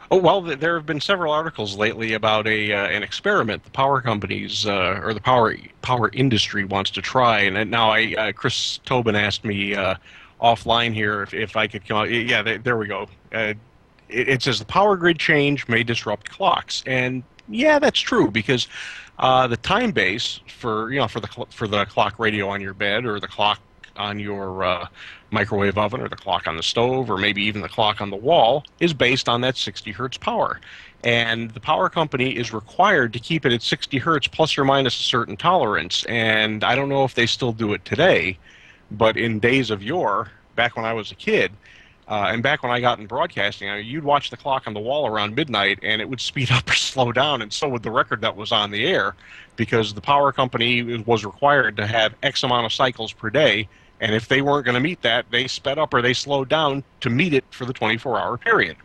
Oh, well, there have been several articles lately about an experiment the power companies or the power industry wants to try. And now Chris Tobin asked me offline here if I could come out. Yeah, there we go. It says the power grid change may disrupt clocks, and yeah, that's true because the time base for the clock radio on your bed or the clock on your microwave oven or the clock on the stove or maybe even the clock on the wall is based on that 60 hertz power. And the power company is required to keep it at 60 hertz plus or minus a certain tolerance. And I don't know if they still do it today, but in days of yore, back when I was a kid, and back when I got in broadcasting, you'd watch the clock on the wall around midnight, and it would speed up or slow down, and so would the record that was on the air, because the power company was required to have X amount of cycles per day, and if they weren't going to meet that, they sped up or they slowed down to meet it for the 24-hour period.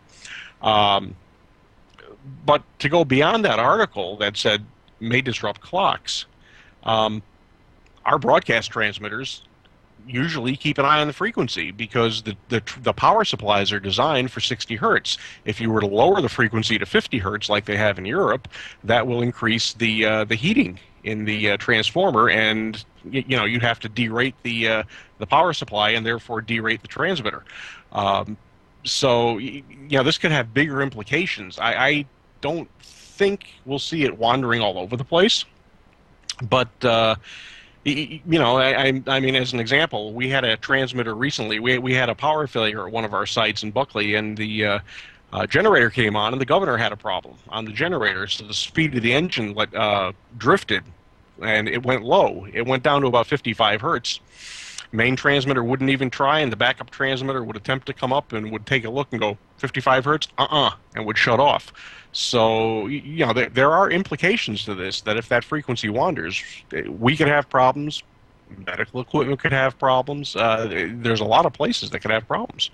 But to go beyond that article that said may disrupt clocks, our broadcast transmitters usually keep an eye on the frequency because the power supplies are designed for 60 hertz. If you were to lower the frequency to 50 hertz like they have in Europe, that will increase the heating in the transformer, and you'd have to derate the power supply and therefore derate the transmitter. So this could have bigger implications. I don't think we'll see it wandering all over the place, but I mean, as an example, we had a transmitter recently. We had a power failure at one of our sites in Buckley, and the generator came on, and the governor had a problem on the generator. So the speed of the engine drifted, and it went low. It went down to about 55 hertz. Main transmitter wouldn't even try, and the backup transmitter would attempt to come up and would take a look and go 55 hertz, and would shut off. So there are implications to this, that if that frequency wanders, we could have problems. Medical equipment could have problems. There's a lot of places that could have problems.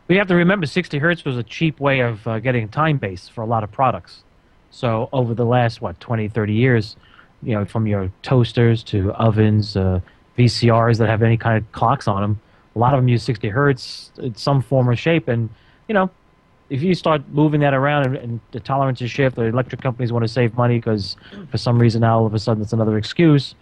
We have to remember 60 hertz was a cheap way of getting time base for a lot of products. So over the last, 20, 30 years, from your toasters to ovens, VCRs that have any kind of clocks on them, a lot of them use 60 hertz in some form or shape. And, if you start moving that around and the tolerances shift, the electric companies want to save money because for some reason now all of a sudden it's another excuse.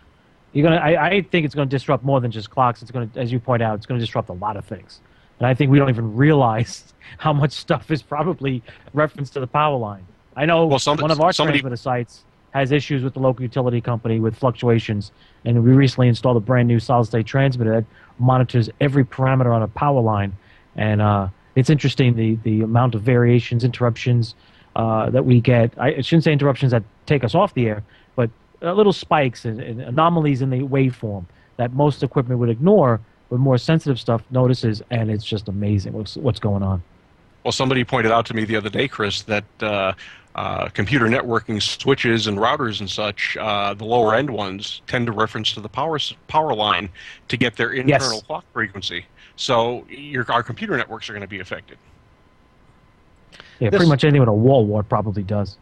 I think it's going to disrupt more than just clocks. It's going to, as you point out, it's going to disrupt a lot of things. And I think we don't even realize how much stuff is probably referenced to the power line. I know one of our transmitter sites has issues with the local utility company with fluctuations, and we recently installed a brand new solid-state transmitter that monitors every parameter on a power line, and it's interesting the amount of variations, interruptions that we get. I shouldn't say interruptions that take us off the air, but little spikes and anomalies in the waveform that most equipment would ignore, but more sensitive stuff notices, and it's just amazing what's going on. Well, somebody pointed out to me the other day, Chris, that computer networking switches and routers and such, the lower end ones, tend to reference to the power line to get their internal clock frequency. So our computer networks are going to be affected. Yeah, pretty much anything with a wall wart probably does.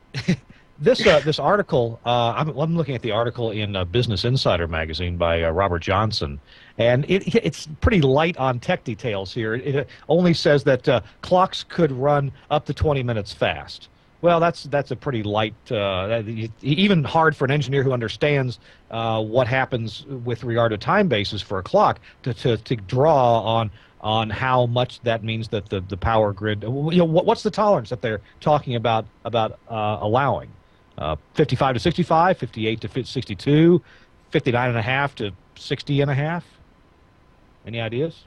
This article, I'm looking at the article in Business Insider magazine by Robert Johnson, and it's pretty light on tech details here. It only says that clocks could run up to 20 minutes fast. Well, that's a pretty light, even hard for an engineer who understands what happens with regard to time bases for a clock to draw on how much that means that the power grid. What's the tolerance that they're talking about allowing? 55 to 65, 58 to 62, 59 and a half to 60 and a half. Any ideas?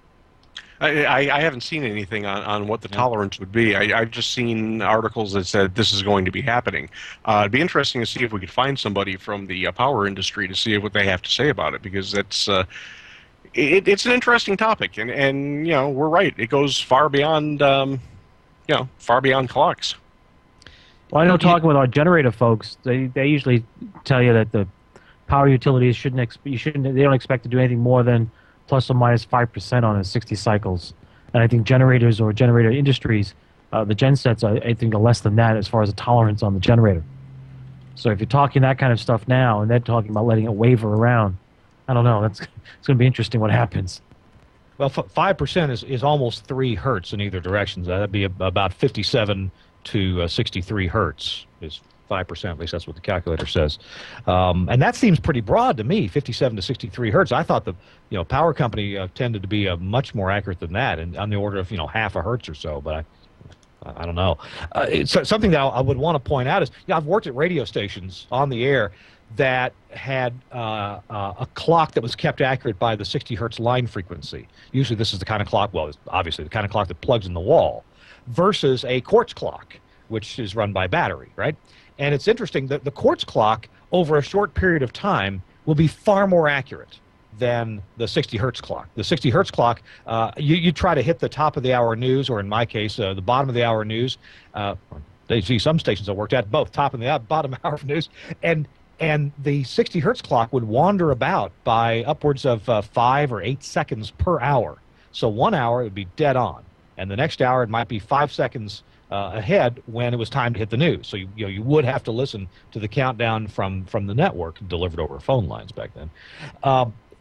I haven't seen anything on what the tolerance would be. I've just seen articles that said this is going to be happening. It'd be interesting to see if we could find somebody from the power industry to see what they have to say about it, because that's it's an interesting topic, and we're right. It goes far beyond far beyond clocks. Well, I know talking with our generator folks, they usually tell you that the power utilities they don't expect to do anything more than plus or minus 5% on 60 cycles. And I think generators or generator industries, the gen sets, I think are less than that as far as the tolerance on the generator. So if you're talking that kind of stuff now, and they're talking about letting it waver around, I don't know. It's going to be interesting what happens. Well, 5% is almost 3 hertz in either direction. That'd be about 57 to 63 hertz is 5%, at least that's what the calculator says. And that seems pretty broad to me, 57 to 63 hertz. I thought the power company tended to be much more accurate than that, and on the order of half a hertz or so. But I don't know. It's something that I would want to point out is, I've worked at radio stations on the air that had a clock that was kept accurate by the 60 hertz line frequency. Usually this is the kind of clock, well, it's obviously the kind of clock that plugs in the wall, versus a quartz clock, which is run by battery, right? And it's interesting that the quartz clock, over a short period of time, will be far more accurate than the 60 hertz clock. The 60 hertz clock, you try to hit the top of the hour news, or in my case, the bottom of the hour news. They see some stations I worked at, both top and the bottom hour of news, and the 60 hertz clock would wander about by upwards of 5 or 8 seconds per hour. So 1 hour it would be dead on, and the next hour it might be 5 seconds ahead when it was time to hit the news. So you would have to listen to the countdown from the network delivered over phone lines back then.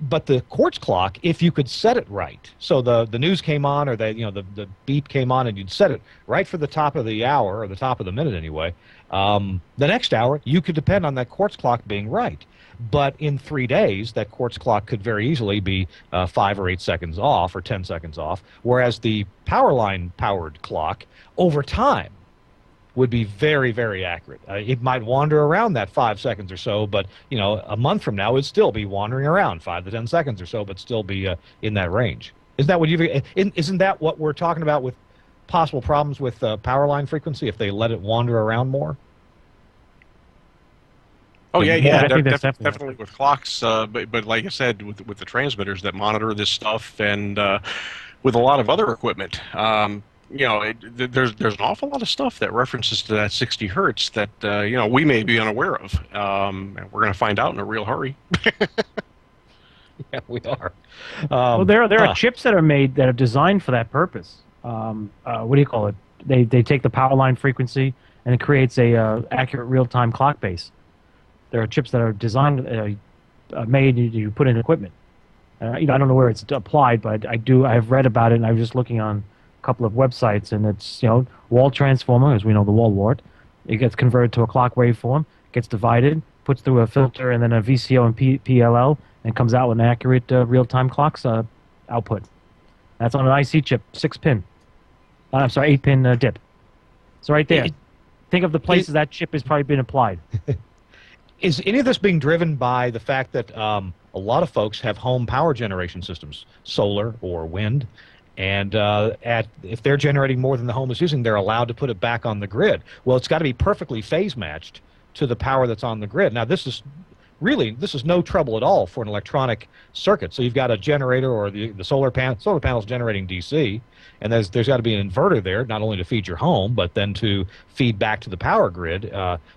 But the quartz clock, if you could set it right, so the news came on, or the beep came on, and you'd set it right for the top of the hour, or the top of the minute anyway, the next hour you could depend on that quartz clock being right. But in 3 days, that quartz clock could very easily be 5 or 8 seconds off, or 10 seconds off, whereas the power line powered clock over time would be very, very accurate. It might wander around that 5 seconds or so, but a month from now it'd still be wandering around 5 to 10 seconds or so, but still be in that range. Isn't that what we're talking about with possible problems with power line frequency if they let it wander around more? Oh yeah, I think that's definitely with clocks. But like I said, with the transmitters that monitor this stuff, and with a lot of other equipment. There's an awful lot of stuff that references to that 60 hertz that we may be unaware of. And we're going to find out in a real hurry. Yeah, we are. Well, there are chips that are made that are designed for that purpose. What do you call it? They take the power line frequency and it creates a accurate real-time clock base. There are chips that are designed, made, you put in equipment. I don't know where it's applied, but I've read about it, and I was just looking on couple of websites, and it's wall transformer, as we know, the wall wart. It gets converted to a clock waveform, gets divided, puts through a filter, and then a VCO and PLL, and comes out with an accurate real-time clocks output. That's on an IC chip, 6-pin. I'm sorry, 8-pin dip. So right there, think of the places that chip has probably been applied. Is any of this being driven by the fact that a lot of folks have home power generation systems, solar or wind, and if they're generating more than the home is using, they're allowed to put it back on the grid? Well, it's got to be perfectly phase matched to the power that's on the grid. Now, this is no trouble at all for an electronic circuit. So you've got a generator, or the solar panel. Solar panel's generating DC, and there's got to be an inverter there, not only to feed your home, but then to feed back to the power grid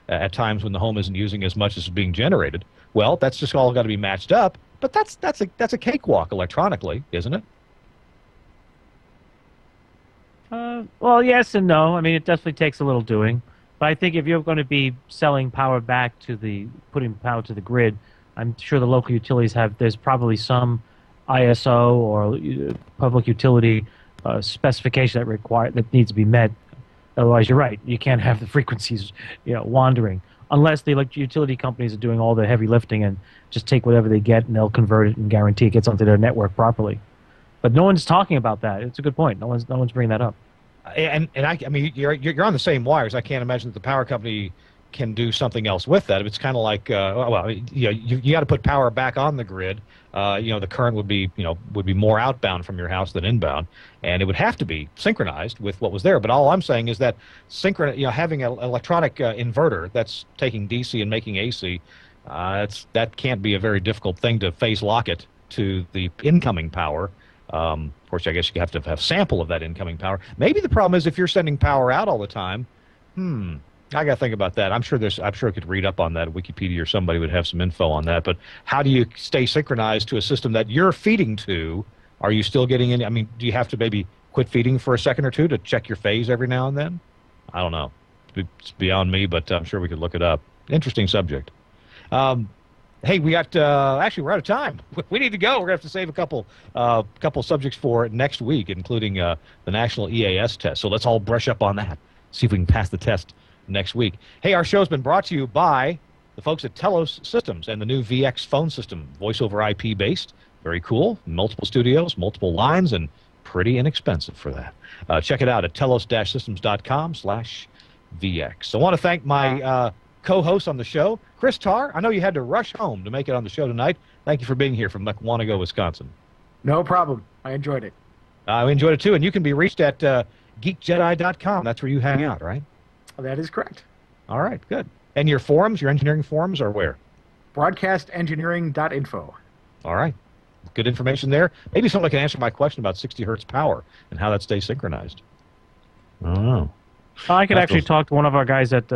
at times when the home isn't using as much as is being generated. Well, that's just all got to be matched up. But that's a cakewalk electronically, isn't it? Well, yes and no. I mean, it definitely takes a little doing. But I think if you're going to be selling power back putting power to the grid, I'm sure the local utilities there's probably some ISO or public utility specification that needs to be met. Otherwise, you're right. You can't have the frequencies, wandering. Unless the utility companies are doing all the heavy lifting and just take whatever they get and they'll convert it and guarantee it gets onto their network properly. But no one's talking about that. It's a good point. No one's bringing that up. And I mean, you're on the same wires. I can't imagine that the power company can do something else with that. It's kind of like, you got to put power back on the grid. The current would be more outbound from your house than inbound, and it would have to be synchronized with what was there. But all I'm saying is that having an electronic inverter that's taking DC and making AC, that can't be a very difficult thing to phase lock it to the incoming power. Of course, I guess you have to have a sample of that incoming power. Maybe the problem is if you're sending power out all the time. I got to think about that. I'm sure I could read up on that. Wikipedia or somebody would have some info on that. But how do you stay synchronized to a system that you're feeding to? Are you still getting in? I mean, do you have to maybe quit feeding for a second or two to check your phase every now and then? I don't know. It's beyond me, but I'm sure we could look it up. Interesting subject. Hey, we got actually we're out of time. We need to go. We're gonna have to save a couple subjects for next week, including the national EAS test. So let's all brush up on that. See if we can pass the test next week. Hey, our show's been brought to you by the folks at Telos Systems and the new VX phone system, voice over IP based. Very cool. Multiple studios, multiple lines, and pretty inexpensive for that. Check it out at telos-systems.com/VX. I want to thank my co-host on the show, Chris Tarr. I know you had to rush home to make it on the show tonight. Thank you for being here from Mukwonago, Wisconsin. No problem. I enjoyed it. I enjoyed it too, and you can be reached at geekjedi.com. That's where you hang out, right? That is correct. All right, good. And your forums, your engineering forums, are where? Broadcastengineering.info. All right. Good information there. Maybe someone can answer my question about 60 hertz power and how that stays synchronized. I don't know. I could actually talk to one of our guys at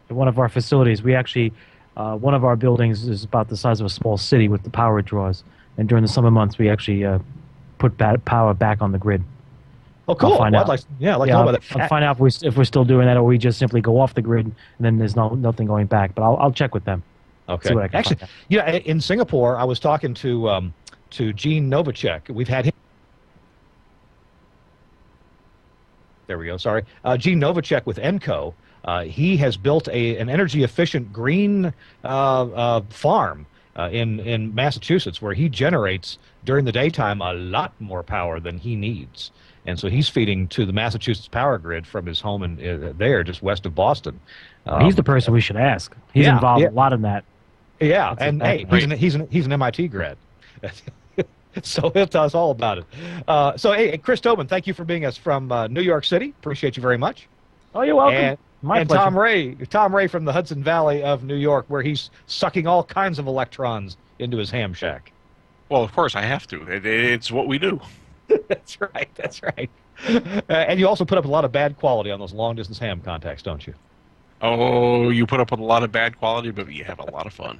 one of our facilities. We actually, one of our buildings is about the size of a small city with the power it draws. And during the summer months, we actually put power back on the grid. Oh, cool. I'd like to know about that. I'll find out if we're still doing that, or we just simply go off the grid and then there's nothing going back. But I'll check with them. Okay. See what I can Actually, in Singapore, I was talking to Gene Novacek. We've had him. There we go. Sorry, Gene Novacek with ENCO. He has built an energy-efficient green farm in Massachusetts, where he generates during the daytime a lot more power than he needs. And so he's feeding to the Massachusetts power grid from his home there, just west of Boston. He's the person we should ask. He's involved a lot in that. Yeah, and hey, he's an MIT grad. So he'll tell us all about it. So, hey, Chris Tobin, thank you for being us from New York City. Appreciate you very much. Oh, you're welcome. And Tom Ray from the Hudson Valley of New York, where he's sucking all kinds of electrons into his ham shack. Well, of course I have to. It's what we do. That's right. That's right. And you also put up a lot of bad quality on those long-distance ham contacts, don't you? Oh, you put up with a lot of bad quality, but you have a lot of fun.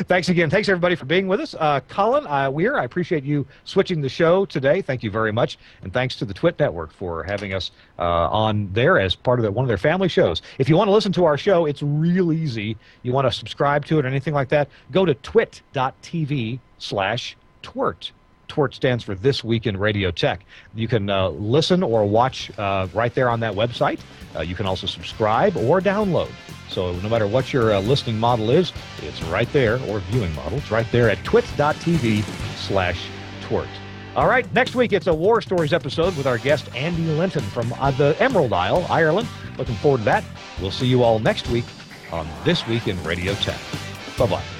Thanks again. Thanks, everybody, for being with us. Colin Weir, I appreciate you switching the show today. Thank you very much. And thanks to the TWiRT Network for having us on there as part of one of their family shows. If you want to listen to our show, it's real easy. You want to subscribe to it or anything like that, go to twit.tv/TWiRT. TWiRT stands for This Week in Radio Tech. You can listen or watch right there on that website. You can also subscribe or download. So no matter what your listening model is, it's right there, or viewing model. It's right there at twit.tv/TWiRT. All right, next week it's a War Stories episode with our guest Andy Linton from the Emerald Isle, Ireland. Looking forward to that. We'll see you all next week on This Week in Radio Tech. Bye-bye.